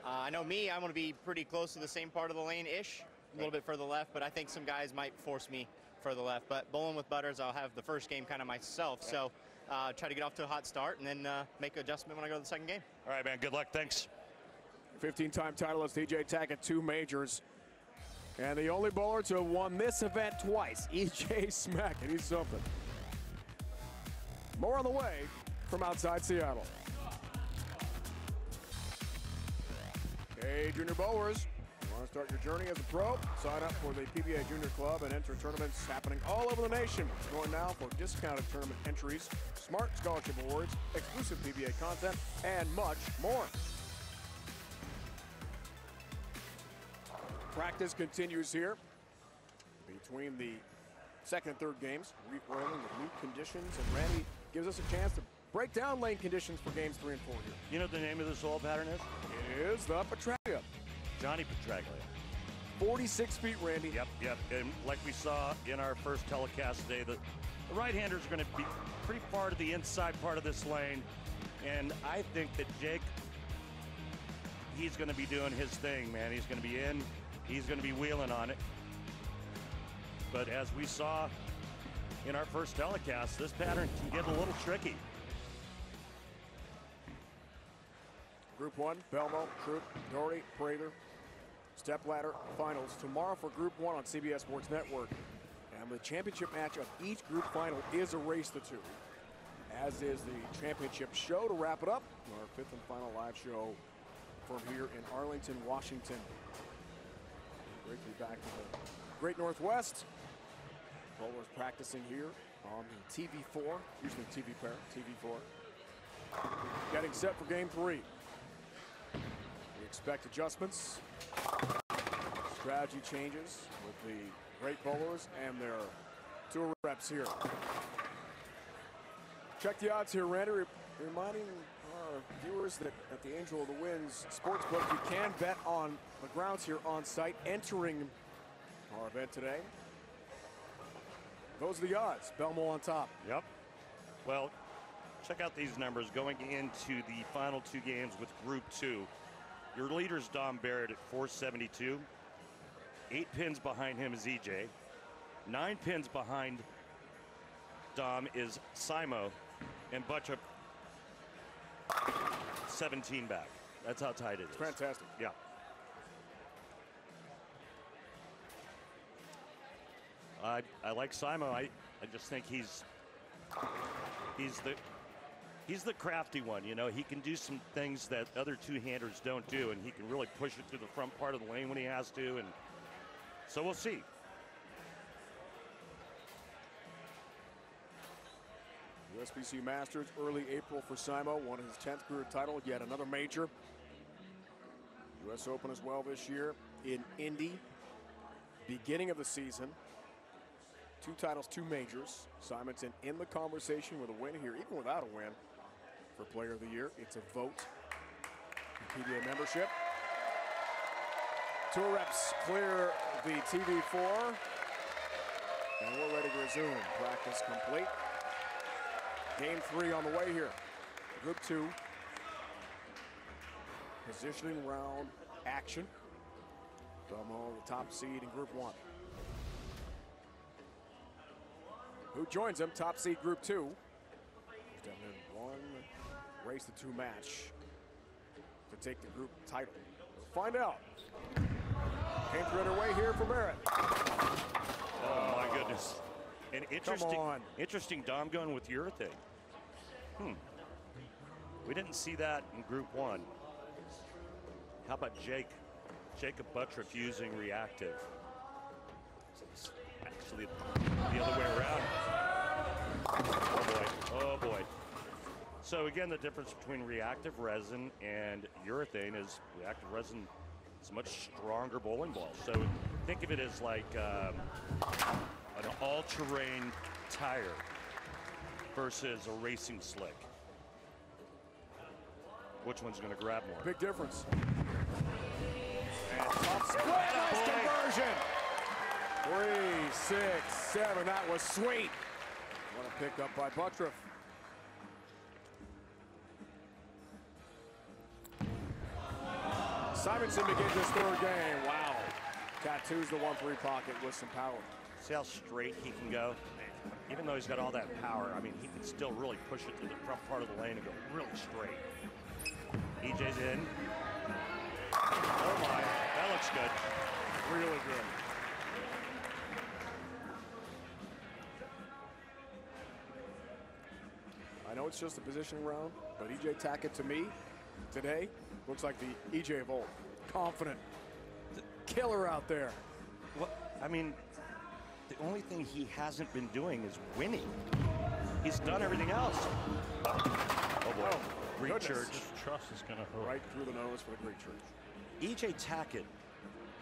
Speaker 5: I know me, I'm going to be pretty close to the same part of the lane-ish, a little bit further left, but I think some guys might force me further left. But bowling with Butters, I'll have the first game kind of myself. So try to get off to a hot start and then make an adjustment when I go to the second game.
Speaker 2: All right, man. Good luck. Thanks.
Speaker 1: 15-time titleist E.J. Tackett, 2 majors. And the only bowler to have won this event twice, E.J. Smack, and he's something. More on the way from outside Seattle. Hey, junior bowlers, you want to start your journey as a pro? Sign up for the PBA Junior Club and enter tournaments happening all over the nation. Going now for discounted tournament entries, smart scholarship awards, exclusive PBA content, and much more. Practice continues here between the second and third games, re-oiling with new conditions, and Randy gives us a chance to break down lane conditions for games 3 and 4 here.
Speaker 2: You know what the name of this oil pattern is?
Speaker 1: It is the Petraglia.
Speaker 2: Johnny Petraglia.
Speaker 1: 46 feet, Randy.
Speaker 2: Yep. And like we saw in our first telecast today, the right-handers are going to be pretty far to the inside part of this lane. And I think that Jake, he's going to be doing his thing, man. He's going to be in. He's going to be wheeling on it. But as we saw in our first telecast, this pattern can get a little tricky.
Speaker 1: Group 1, Belmo, Troop, Doherty, Prather, stepladder finals tomorrow for Group 1 on CBS Sports Network. And the championship match of each group final is a race to 2, as is the championship show to wrap it up. Our 5th and final live show from here in Arlington, Washington. Great to be back in the Great Northwest. Bowlers practicing here on the TV4, usually TV pair, TV4. Getting set for game 3. We expect adjustments, strategy changes with the great bowlers and their tour reps here. Check the odds here, Randy. Reminding our viewers that at the Angel of the Winds Sportsbook, you can bet on the grounds here on site entering our event today. Those are the odds. Belmo on top.
Speaker 2: Yep. Well, check out these numbers going into the final 2 games with Group 2. Your leader's Dom Barrett at 472. 8 pins behind him is EJ. 9 pins behind Dom is Simo, and Butchup 17 back. That's how tight it is.
Speaker 1: Fantastic.
Speaker 2: Yeah. I like Simo. I just think he's the crafty one. You know, he can do some things that other 2-handers don't do, and he can really push it to the front part of the lane when he has to. And so we'll see.
Speaker 1: USBC Masters, early April for Simo, won his 10th career title, yet another major. US Open as well this year in Indy. Beginning of the season, 2 titles, 2 majors. Simonson in the conversation with a win here, even without a win, for Player of the Year. It's a vote for PBA membership. Tour reps clear the TV4, and we're ready to resume. Practice complete. Game 3 on the way here. Group 2. Positioning round action. Belmo, the top seed in Group 1. Who joins them? Top seed Group 2. Stepping in 1 race to 2 match to take the group title. We'll find out. Game 3 underway here for Barrett.
Speaker 2: Oh my goodness. And interesting Dom going with urethane. We didn't see that in Group 1. How about Jacob Buttrick using reactive? Actually, the other way around. Oh boy. So again, the difference between reactive resin and urethane is reactive resin is a much stronger bowling ball. So think of it as like an all-terrain tire versus a racing slick. Which one's going to grab more?
Speaker 1: Big difference. And top split, nice conversion. 3, 6, 7, that was sweet. What a pick up by Buttrick. Simonson begins his 3rd game. Wow. Tattoos the 1-3 pocket with some power.
Speaker 2: See how straight he can go? Even though he's got all that power, I mean, he can still really push it to the front part of the lane and go really straight. EJ's in.
Speaker 1: know it's just a positioning round, but E.J. Tackett, to me, today, looks like the E.J. of old. Confident. Killer out there.
Speaker 2: Well, I mean, the only thing he hasn't been doing is winning. He's done everything else. Oh boy.
Speaker 1: Oh,
Speaker 2: Greek
Speaker 1: goodness.
Speaker 2: Church.
Speaker 4: Just trust is going to hurt.
Speaker 1: Right through the nose for the Greek Church.
Speaker 2: E.J. Tackett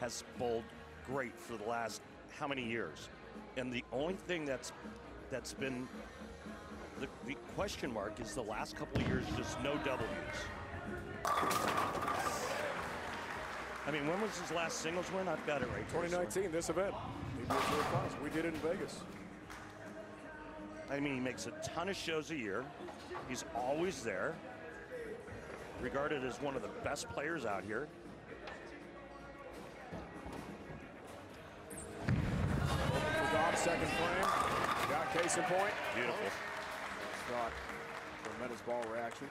Speaker 2: has bowled great for the last how many years? And the only thing that's been the question mark is the last couple of years just no W's. I mean, when was his last singles win? I've got it right here.
Speaker 1: 2019, this event. PBA Tour Finals. We did it in Vegas.
Speaker 2: I mean, he makes a ton of shows a year. He's always there. Regarded as one of the best players out here.
Speaker 1: Open for Dom, second frame. Got case in point.
Speaker 2: Beautiful.
Speaker 1: Scott, tremendous ball reaction.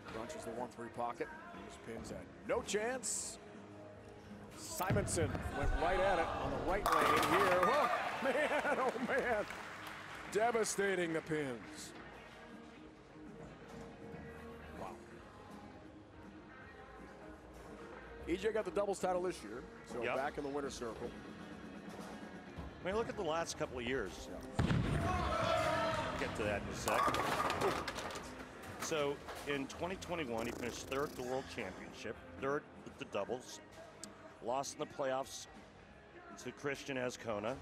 Speaker 1: Crunches the 1-3 pocket. These pins had no chance. Simonson went right at it on the right lane here. Oh, man, oh, man. Devastating the pins. Wow. EJ got the doubles title this year, so
Speaker 2: Yep.
Speaker 1: back in the winner's circle.
Speaker 2: I mean, look at the last couple of years. Get to that in a sec. So in 2021, he finished third at the World Championship, third at the doubles, lost in the playoffs to Christian Azcona.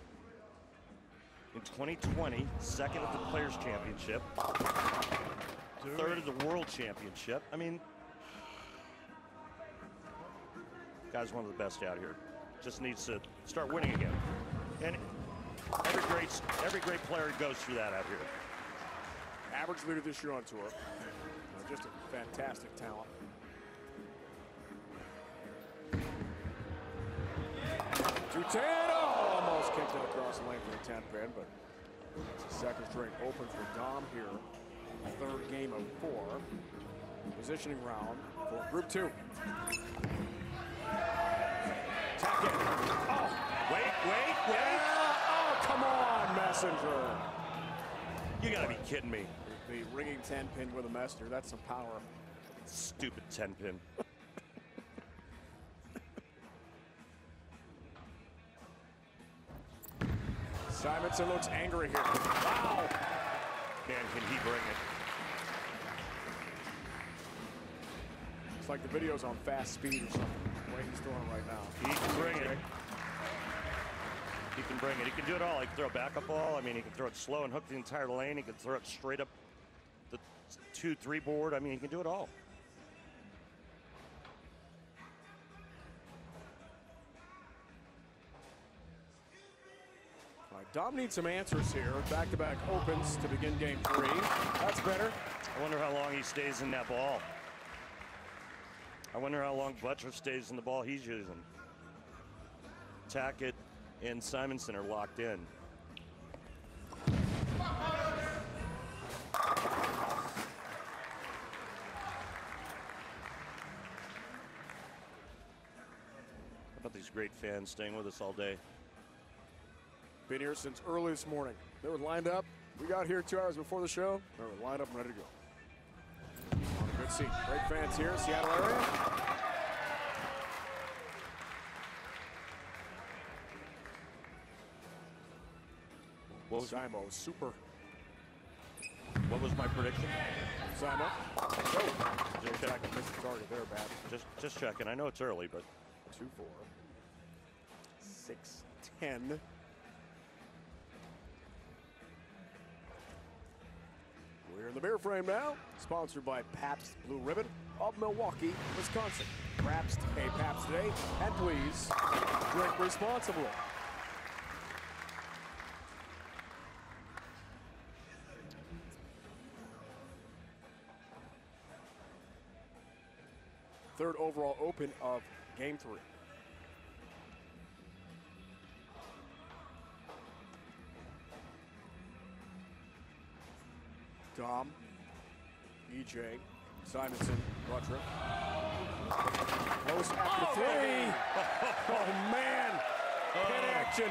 Speaker 2: In 2020, second at the Players Championship, third at the World Championship. I mean, guy's one of the best out here. Just needs to start winning again. And every great player goes through that out here.
Speaker 1: Average leader this year on tour. Just a fantastic talent. Oh, almost kicked it across the lane for the 10 pin, but it's a second straight open for Dom here. Third game of 4. Positioning round for Group 2. Tackett. Oh, wait. Oh, come on, Messenger.
Speaker 2: You gotta be kidding me.
Speaker 1: The ringing 10 pin with a Messenger. That's some power.
Speaker 2: Stupid 10 pin.
Speaker 1: Simonson looks angry here. Wow.
Speaker 2: Man, can he bring it?
Speaker 1: It's like the video's on fast speed or something. The way he's throwing it right now.
Speaker 2: He can bring it. He can bring it. He can do it all. He can throw a backup ball. I mean, he can throw it slow and hook the entire lane. He can throw it straight up the 2-3 board. I mean, he can do it all.
Speaker 1: All right, Dom needs some answers here. Back-to-back opens to begin game 3. That's better.
Speaker 2: I wonder how long he stays in that ball. I wonder how long Butcher stays in the ball he's using. Tackett and Simonson are locked in. How about these great fans staying with us all day?
Speaker 1: Been here since early this morning. They were lined up. We got here 2 hours before the show. They were lined up and ready to go. On a good seat. Great fans here, Seattle area.
Speaker 2: What was,
Speaker 1: Simo, super.
Speaker 2: what was my prediction?
Speaker 1: Simo. Oh,
Speaker 2: Just
Speaker 1: Joe
Speaker 2: check.
Speaker 1: Tackett missed the target there, bad.
Speaker 2: Just checking. I know it's early, but
Speaker 1: 2-4. 6-10. We're in the beer frame now, sponsored by Pabst Blue Ribbon of Milwaukee, Wisconsin. Pabst, a Pabst today, and please drink responsibly. Third overall open of game 3. Dom, EJ, Simonson, Butcher. Close after 3. Oh, man. Pin action.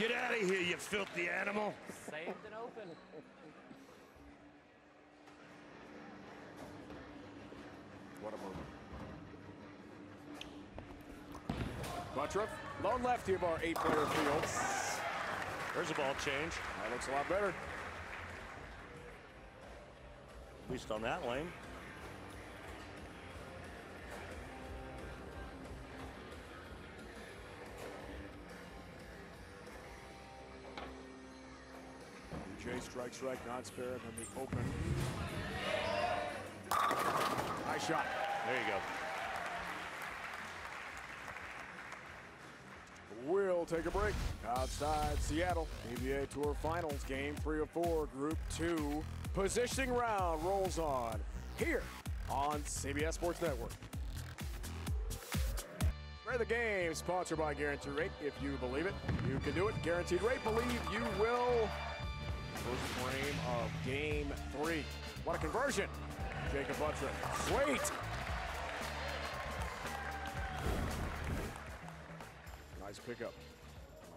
Speaker 2: get out of here, you filthy animal.
Speaker 3: Saved and open.
Speaker 1: What a move. Buttriff, lone lefty of our 8-player field.
Speaker 2: There's a ball change.
Speaker 1: That looks a lot better.
Speaker 2: At least on that lane.
Speaker 1: DJ strike, non-spare, and then the open. Nice shot.
Speaker 2: There you go.
Speaker 1: We'll take a break. Outside Seattle, PBA Tour Finals, Game 3 of 4, Group 2. Positioning round rolls on here on CBS Sports Network. Play the game, sponsored by Guaranteed Rate. If you believe it, you can do it. Guaranteed Rate, believe you will. First frame of Game 3. What a conversion. Jacob Buttriff. Sweet. Nice pickup.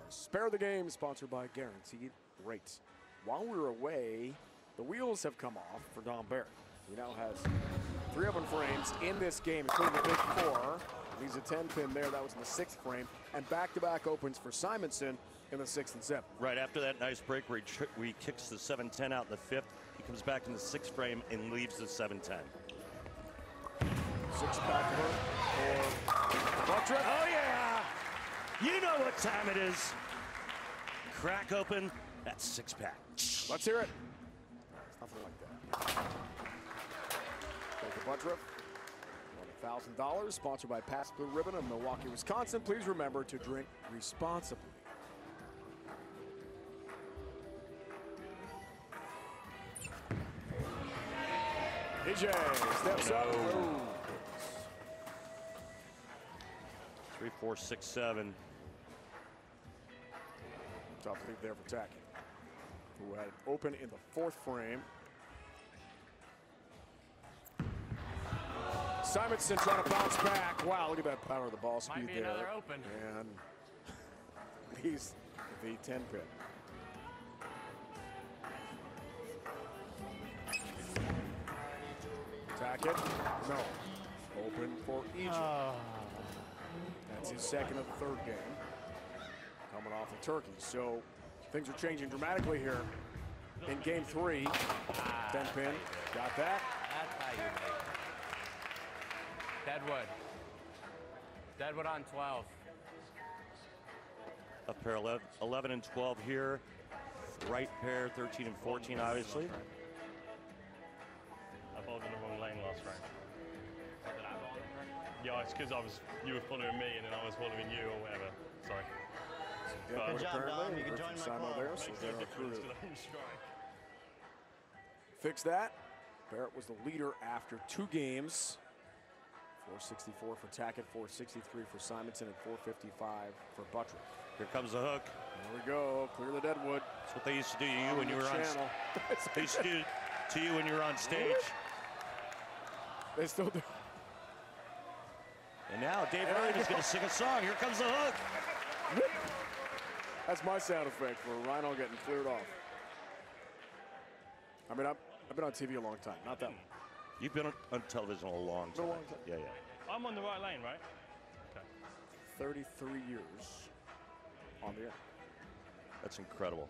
Speaker 1: Spare the Game, sponsored by Guaranteed Rates. While we were away, the wheels have come off for Don Barrett. He now has 3 open frames in this game, including the big 4. He's a 10-pin there. That was in the 6th frame. And back-to-back opens for Simonson in the 6th and 7th.
Speaker 2: Right after that nice break where he kicks the 7-10 out in the 5th, he comes back in the 6th frame and leaves the 7-10.
Speaker 1: 6-pack for Buttriff.
Speaker 2: Oh, yeah! You know what time it is. Crack open that 6-pack.
Speaker 1: Let's hear it. It's nothing like that. Jacob Buttriff. $1,000, sponsored by Pass Blue Ribbon of Milwaukee, Wisconsin. Please remember to drink responsibly. DJ steps up. Oh.
Speaker 2: 3, 4, 6, 7.
Speaker 1: Tough lead there for Tackett, who had it open in the 4th frame. Simonson trying to bounce back. Wow, look at that power of the ball speed there.
Speaker 3: Another open.
Speaker 1: And he's the 10-pin. Tackett, no. Open for Egypt. That's his 2nd of the 3rd game. Coming off of Turkey. So things are changing dramatically here in Game 3. 10-pin, got that.
Speaker 3: That's how you make it. Deadwood. Deadwood on 12.
Speaker 2: Up pair 11 and 12 here. Right pair 13 and 14, obviously.
Speaker 4: I bowled in the wrong lane last round.
Speaker 3: Did I ball in the correct lane?
Speaker 4: Yeah, it's because you were following me and then I was following you or whatever. Sorry.
Speaker 5: Good job, Dom. You can join my
Speaker 1: Simo
Speaker 5: club.
Speaker 1: there, so
Speaker 4: Makes
Speaker 1: they're
Speaker 4: no difference
Speaker 1: recruited.
Speaker 4: 'cause I'm strike.
Speaker 1: Fix that. Barrett was the leader after 2 games. 464 for Tackett, 463 for Simonson, and 455 for Buttriff.
Speaker 2: Here comes the hook.
Speaker 1: There we go. Clear the Deadwood.
Speaker 2: That's what they used to do to you when you were on.
Speaker 1: Channel.
Speaker 2: They used to do to you when you were on stage.
Speaker 1: They still do.
Speaker 2: And now Dave Ryan is going to sing a song. Here comes the hook.
Speaker 1: That's my sound effect for Rhino getting cleared off. I mean, I've been on TV a long time. Not that long.
Speaker 2: You've been on television a long time.
Speaker 1: A long time.
Speaker 2: Yeah, yeah.
Speaker 4: I'm on the right lane, right? Okay.
Speaker 1: 33 years on the air.
Speaker 2: That's incredible.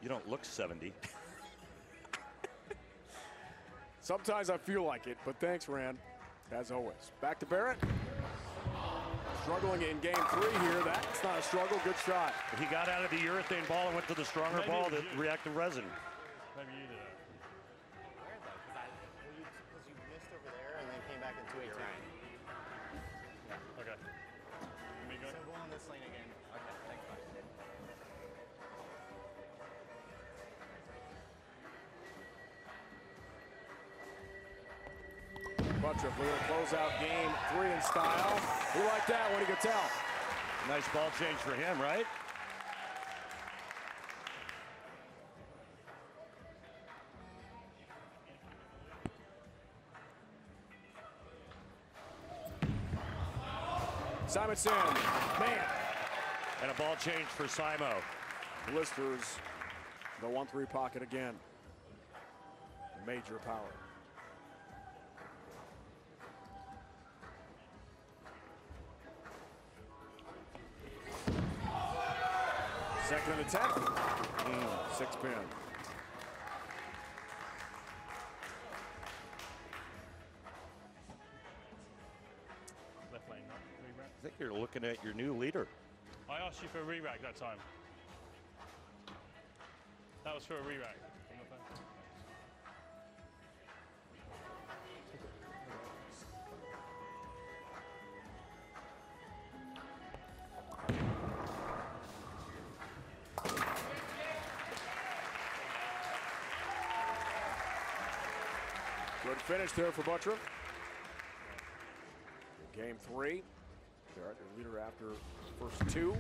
Speaker 2: You don't look 70.
Speaker 1: Sometimes I feel like it, but thanks, Rand, as always. Back to Barrett. Struggling in Game 3 here. That's not a struggle. Good shot.
Speaker 2: He got out of the urethane ball and went to the stronger
Speaker 4: Maybe
Speaker 2: ball,
Speaker 4: it was
Speaker 2: the
Speaker 4: you.
Speaker 2: reactive resin.
Speaker 4: Maybe you did it.
Speaker 5: Because you missed over there and then came back in 218.
Speaker 3: You're right.
Speaker 4: Okay. Let me go.
Speaker 5: So go on this lane again.
Speaker 3: Okay, thanks, bud.
Speaker 1: Buttriff looking to close out Game 3 in style. He liked that one, he could tell.
Speaker 2: Nice ball change for him, right?
Speaker 1: Simonson, man.
Speaker 2: And a ball change for Simo.
Speaker 1: Blisters the 1-3 pocket again. Major power. Second and the 10th. 6 pin.
Speaker 4: Left lane, right? Re-rack.
Speaker 2: I think you're looking at your new leader.
Speaker 4: I asked you for a re-rack that time. That was for a re-rack.
Speaker 1: Good finish there for Buttriff. Game 3. Barrett, their leader after the first 2.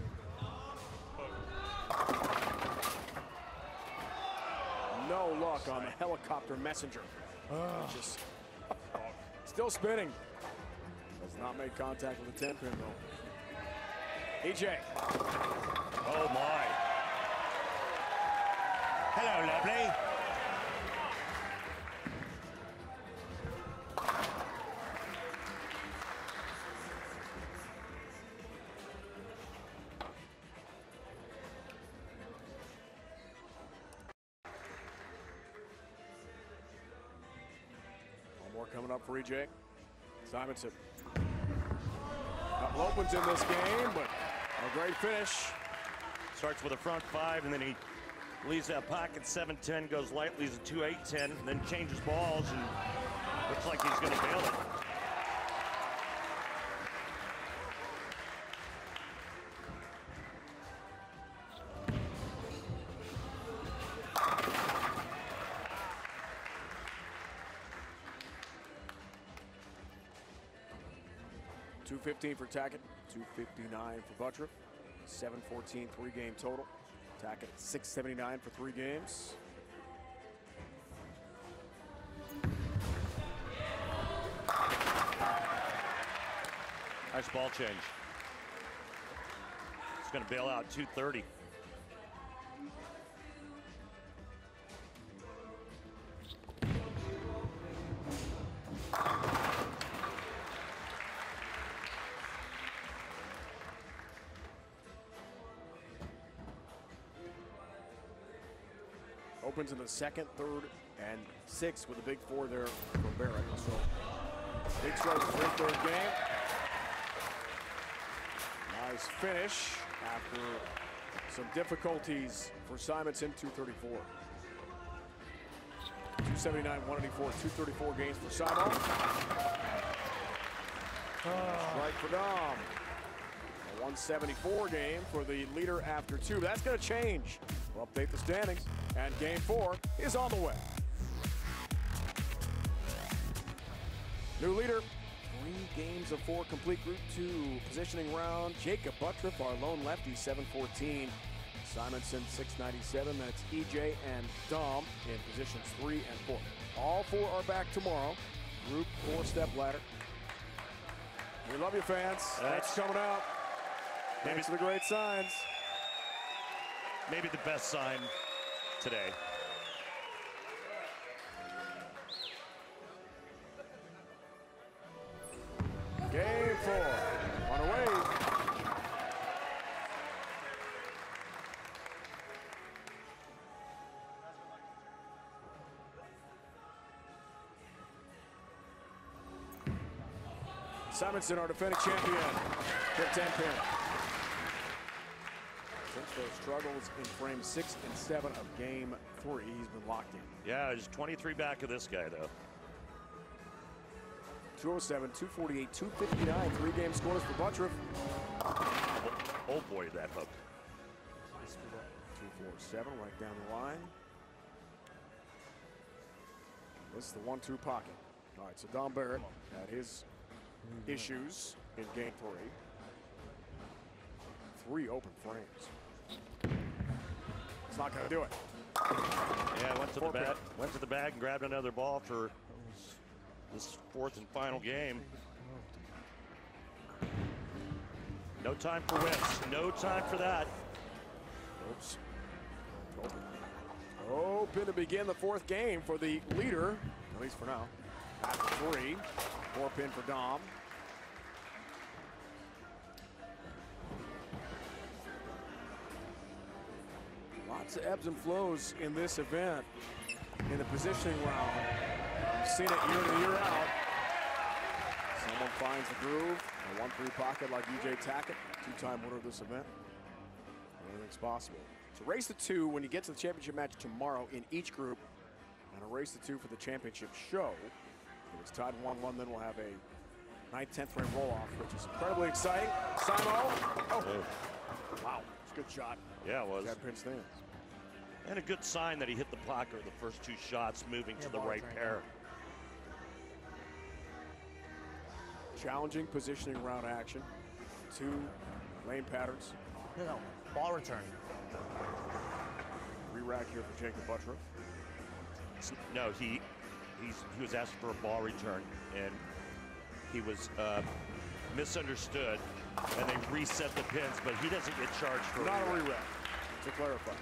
Speaker 1: No luck on the helicopter messenger. Just still spinning. Has not made contact with the 10 pin though. EJ.
Speaker 2: Oh my. Hello, lovely.
Speaker 1: Coming up for EJ. Simonson. Couple opens in this game, but a great finish.
Speaker 2: Starts with a front 5, and then he leaves that pocket 7-10, goes light, leaves a 2-8-10, and then changes balls, and looks like he's going to bail it.
Speaker 1: $215 for Tackett, $259 for Buttriff, $714 3-game total. Tackett at $679 for 3 games.
Speaker 2: Nice ball change. It's going to bail out 230.
Speaker 1: Opens in the 2nd, 3rd, and 6th with a big 4 there for Barrett. So big strike for 3rd game. Nice finish after some difficulties for Simonson. 234. 279, 184, 234 games for Simon. Strike for Dom. A 174 game for the leader after 2. That's going to change. We'll update the standings, and game 4 is on the way. New leader, 3 games of 4 complete Group 2 positioning round. Jacob Buttriff, our lone lefty, 714. Simonson, 697. That's EJ and Dom in positions 3 and 4. All 4 are back tomorrow. Group 4-step ladder. We love you, fans. Thanks for coming out. Thanks for the great signs.
Speaker 2: Maybe the best sign today.
Speaker 1: Game 4 on the way. Simonson, our defending champion, hit 10 pin. Since those struggles in frames 6 and 7 of game 3, he's been locked in.
Speaker 2: Yeah, he's 23 back of this guy, though.
Speaker 1: 207, 248, 259, 3-game scores for Buttriff.
Speaker 2: Oh boy, that hook.
Speaker 1: 247 right down the line. This is the 1-2 pocket. All right, so Dom Barrett had his issues in game 3. 3 open frames. It's not going to do it.
Speaker 2: Yeah, went to the bag and grabbed another ball for this 4th and final game. No time for whips. No time for that.
Speaker 1: Oops. Open to begin the 4th game for the leader, at least for now. After 3. 4 pin for Dom. Lots of ebbs and flows in this event. In the positioning round, we've seen it year in, year out. Someone finds the groove, a 1-3 pocket like EJ Tackett, two-time winner of this event. Anything's possible. It's a race to 2 when you get to the championship match tomorrow in each group, and a race to 2 for the championship show. If it's tied 1-1, then we'll have a 9th, 10th frame roll-off, which is incredibly exciting. Simo. Oh. Wow, it's a good shot.
Speaker 2: Yeah, it was.
Speaker 1: Got pin stands.
Speaker 2: And a good sign that he hit the blocker the first 2 shots, moving to the right pair.
Speaker 1: Challenging positioning round action. 2 lane patterns.
Speaker 6: No, ball return.
Speaker 1: Re-rack here for Jacob Buttriff.
Speaker 2: No, he was asking for a ball return, and he was misunderstood, and they reset the pins, but he doesn't get charged for
Speaker 1: not a re-rack, to clarify.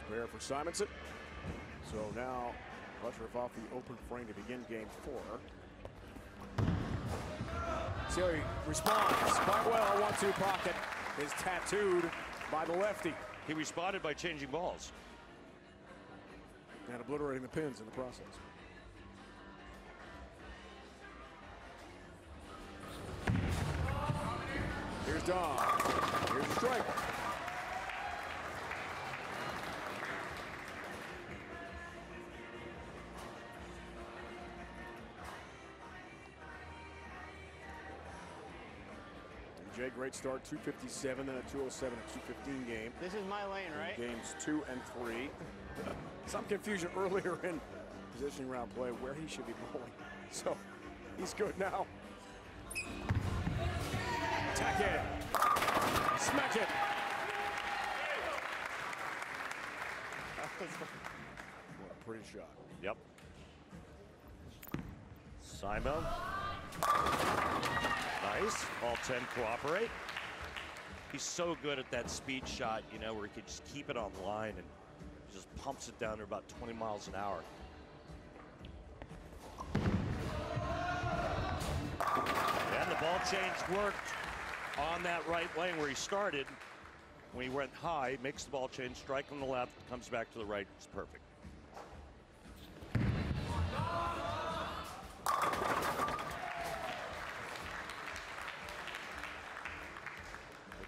Speaker 1: Spare for Simonson. So now Buttriff off the open frame to begin game 4. See how he responds quite well. 1-2 pocket is tattooed by the lefty.
Speaker 2: He responded by changing balls.
Speaker 1: And obliterating the pins in the process. Here's Dom. Here's the strike. Jay, great start, 257, then a 207, a 215 game.
Speaker 5: This is my lane, right?
Speaker 1: Games 2 and 3. Some confusion earlier in positioning round play where he should be bowling. So he's good now. Tack it. Smack it. What a pretty shot.
Speaker 2: Yep. Simo. Nice. All 10 cooperate. He's so good at that speed shot, you know, where he can just keep it on the line and just pumps it down to about 20 miles an hour. And the ball change worked on that right lane where he started. When he went high, makes the ball change, strike on the left, comes back to the right. It's perfect.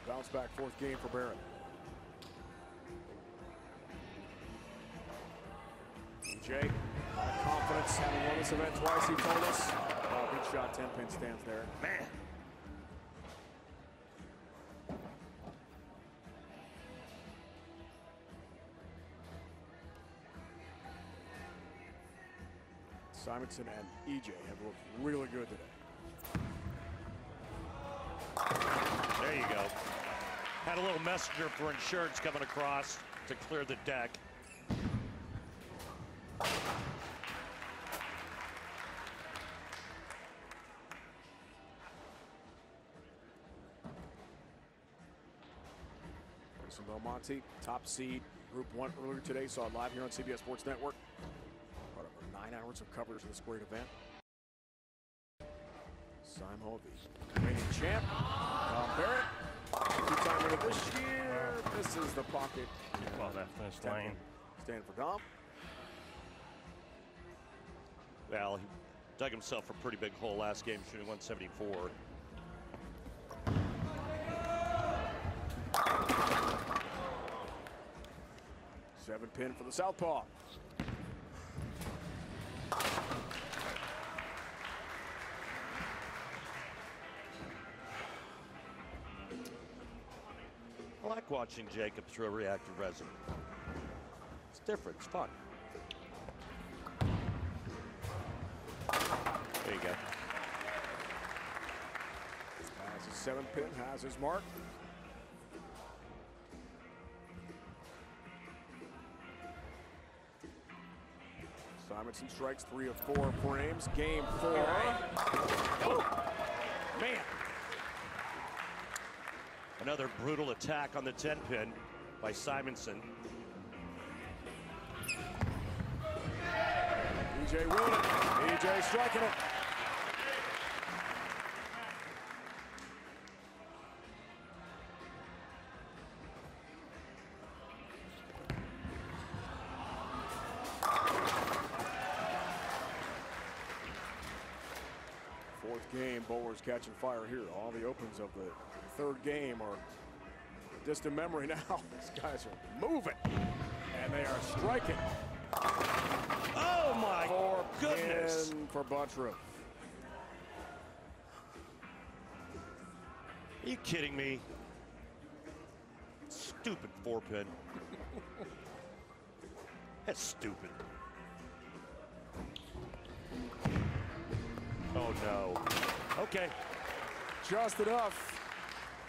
Speaker 1: Bounce back 4th game for Barrett. EJ, confidence, having won this event twice, he told us. Good shot, 10 pin stands there.
Speaker 2: Man.
Speaker 1: Simonson and EJ have looked really good today.
Speaker 2: There you go. Had a little messenger for insurance coming across to clear the deck.
Speaker 1: Jason Belmonte, top seed, Group 1 earlier today. Saw it live here on CBS Sports Network. Part of our 9 hours of coverage of this great event. Simo, the reigning champ. Barrett, two-time winner this year. This is the pocket.
Speaker 4: Well, that finished lane.
Speaker 1: Stand for Dom.
Speaker 2: Well, he dug himself a pretty big hole last game, shooting 174.
Speaker 1: Seven pin for the southpaw.
Speaker 2: I like watching Jacob throw reactive resin. It's different. It's fun. There you go.
Speaker 1: Has his 7 pin, has his mark. Simonson strikes 3 of 4 frames. Game 4. Oh, man.
Speaker 2: Another brutal attack on the 10 pin by Simonson.
Speaker 1: EJ winning it. EJ striking it. game. Bowlers catching fire here. All the opens of the third game are distant memory now. These guys are moving, and they are striking.
Speaker 2: Oh my goodness!
Speaker 1: For Buttriff.
Speaker 2: Are you kidding me? Stupid 4-pin. That's stupid. Oh no. Okay.
Speaker 1: Just enough.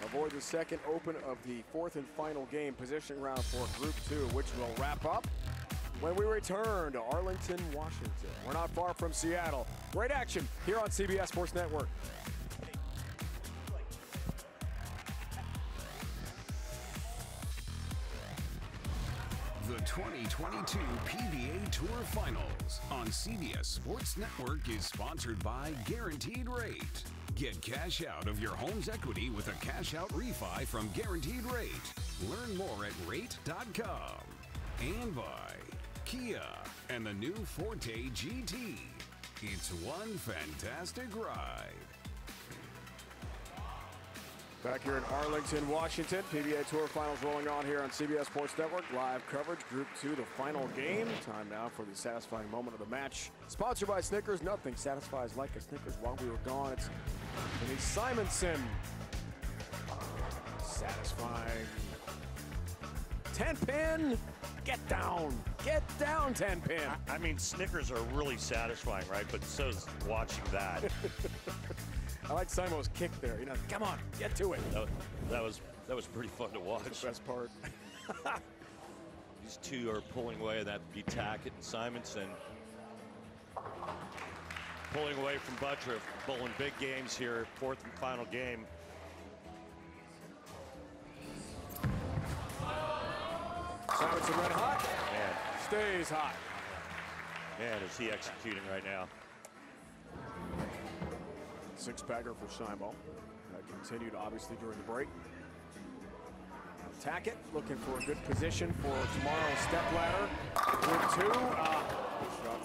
Speaker 1: Avoid the second open of the fourth and final game. Positioning round for Group 2, which will wrap up when we return to Arlington, Washington. We're not far from Seattle. Great action here on CBS Sports Network.
Speaker 7: The 2022 PBA Tour Finals on CBS Sports Network is sponsored by Guaranteed Rate. Get cash out of your home's equity with a cash out refi from Guaranteed Rate. Learn more at rate.com. And by Kia and the new Forte GT. It's one fantastic ride.
Speaker 1: Back here in Arlington, Washington, PBA Tour Finals rolling on here on CBS Sports Network. Live coverage, Group 2, the final game. Time now for the satisfying moment of the match. Sponsored by Snickers. Nothing satisfies like a Snickers while we were gone. It's Denise Simonson. Satisfying. 10-pin. Get down. Get down, 10-pin.
Speaker 2: I mean, Snickers are really satisfying, right? But so is watching that.
Speaker 1: I like Simo's kick there. You know, come on, get to it.
Speaker 2: That was pretty fun to watch.
Speaker 1: That's the best part.
Speaker 2: These two are pulling away. That'd be Tackett and Simonson. Pulling away from Buttriff. Bowling big games here. Fourth and final game.
Speaker 1: Simonson red hot.
Speaker 2: Man,
Speaker 1: Stays hot.
Speaker 2: man, is he executing right now.
Speaker 1: Six-bagger for Simo. That continued, obviously, during the break. Tackett looking for a good position for tomorrow's step ladder. Group 2. Shot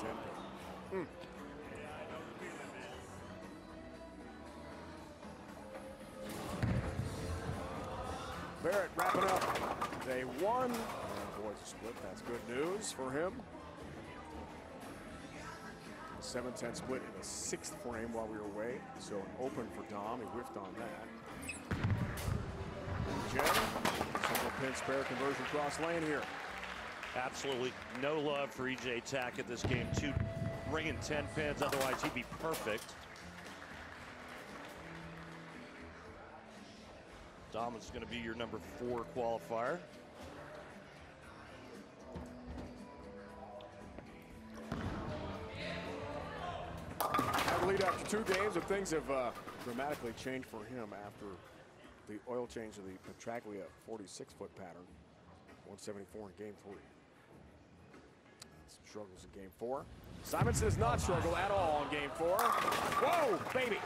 Speaker 1: 10. Barrett wrapping up day 1. And avoids a split. That's good news for him. 7-10 split in the 6th frame while we were away. So an open for Dom. He whiffed on that. Jen, single pin spare conversion cross lane here.
Speaker 2: Absolutely no love for EJ Tackett this game. Two ringing 10 pins, otherwise he'd be perfect. Dom is going to be your number 4 qualifier.
Speaker 1: Lead after 2 games, and things have dramatically changed for him after the oil change of the Petraglia 46-foot pattern. 174 in game 3. Some struggles in game 4. Simonson does not struggle at all in game 4. Whoa, baby!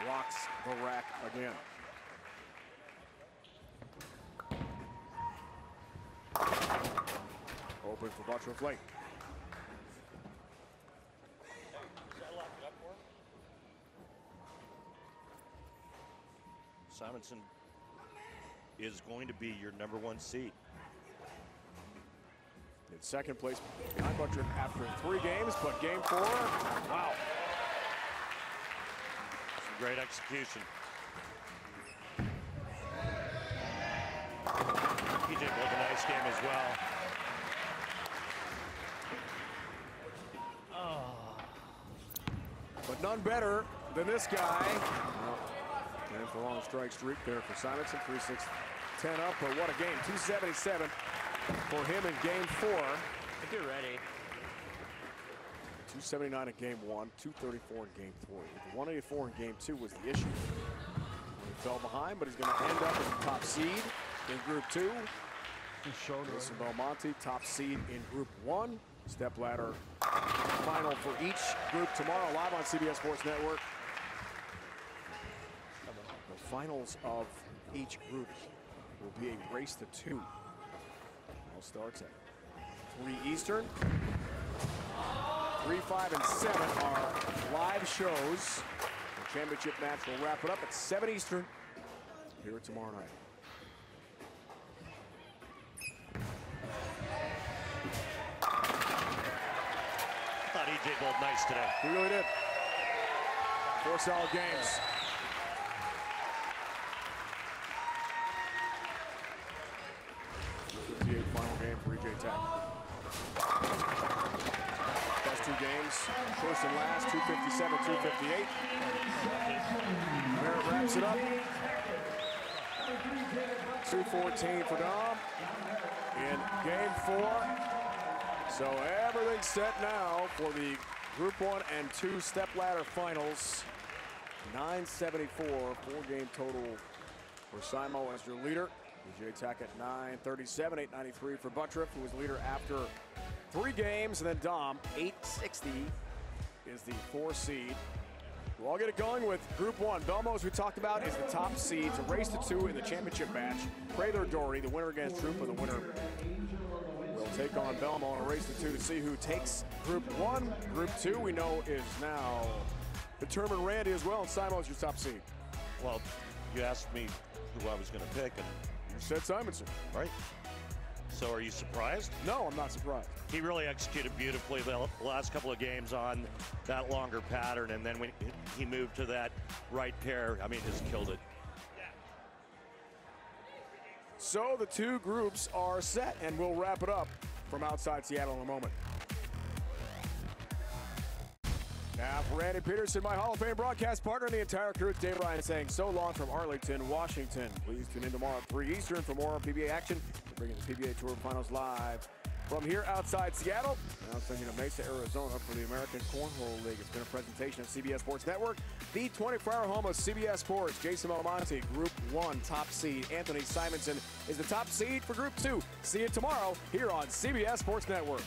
Speaker 1: Rocks the rack again. Open for Buttriff late.
Speaker 2: Simonson is going to be your number 1 seed.
Speaker 1: In second place behind Buttriff after 3 games, but game 4, wow.
Speaker 2: Some great execution. PJ played a nice game as well.
Speaker 1: But none better than this guy. And for a long strike streak there for Simonson. 3-6, 10 up, but what a game. 277 for him in game 4.
Speaker 3: If you're ready.
Speaker 1: 279 in game 1, 234 in game 3. The 184 in game 2 was the issue. He fell behind, but he's going to end up as the top seed in Group 2. Wilson Belmonte, top seed in Group 1. Step ladder final for each group tomorrow, live on CBS Sports Network. The finals of each group will be a race to 2. All starts at 3 Eastern. 3, 5, and 7 are live shows. championship match will wrap it up at 7 Eastern here tomorrow night.
Speaker 2: I thought EJ bowled nice today.
Speaker 1: He really did. 4 solid games. Final game for EJ Tack. Best 2 games, first and last, 257, 258. Merritt wraps it up. 214 for Dom in game 4. So everything's set now for the Group 1 and 2 stepladder finals. 974, 4-game total for Simo as your leader. EJ Tack at 937, 893 for Buttriff, who was leader after 3 games, and then Dom, 860, is the 4 seed. We'll all get it going with Group 1. Belmo, as we talked about, is the top seed. It's a race to 2 in the championship match. Prather Doherty, the winner against Troopa, the winner will take on Belmo in a race to 2 to see who takes Group 1. Group 2, we know, is now determined Randy as well, and Simo's your top seed.
Speaker 2: Well, you asked me who I was going to pick, and
Speaker 1: you said Simonson.
Speaker 2: Right. So are you surprised?
Speaker 1: No, I'm not surprised.
Speaker 2: He really executed beautifully the last couple of games on that longer pattern, and then when he moved to that right pair, I mean, just killed it.
Speaker 1: So the 2 groups are set, and we'll wrap it up from outside Seattle in a moment. Now for Randy Peterson, my Hall of Fame broadcast partner, and the entire crew, it's Dave Ryan saying so long from Arlington, Washington. Please tune in tomorrow at 3 Eastern for more PBA action. We're bringing the PBA Tour Finals live from here outside Seattle. Now sending to Mesa, Arizona for the American Cornhole League. It's been a presentation of CBS Sports Network, the 24-hour home of CBS Sports. Jason Malamonte, Group 1 top seed. Anthony Simonson is the top seed for Group 2. See you tomorrow here on CBS Sports Network.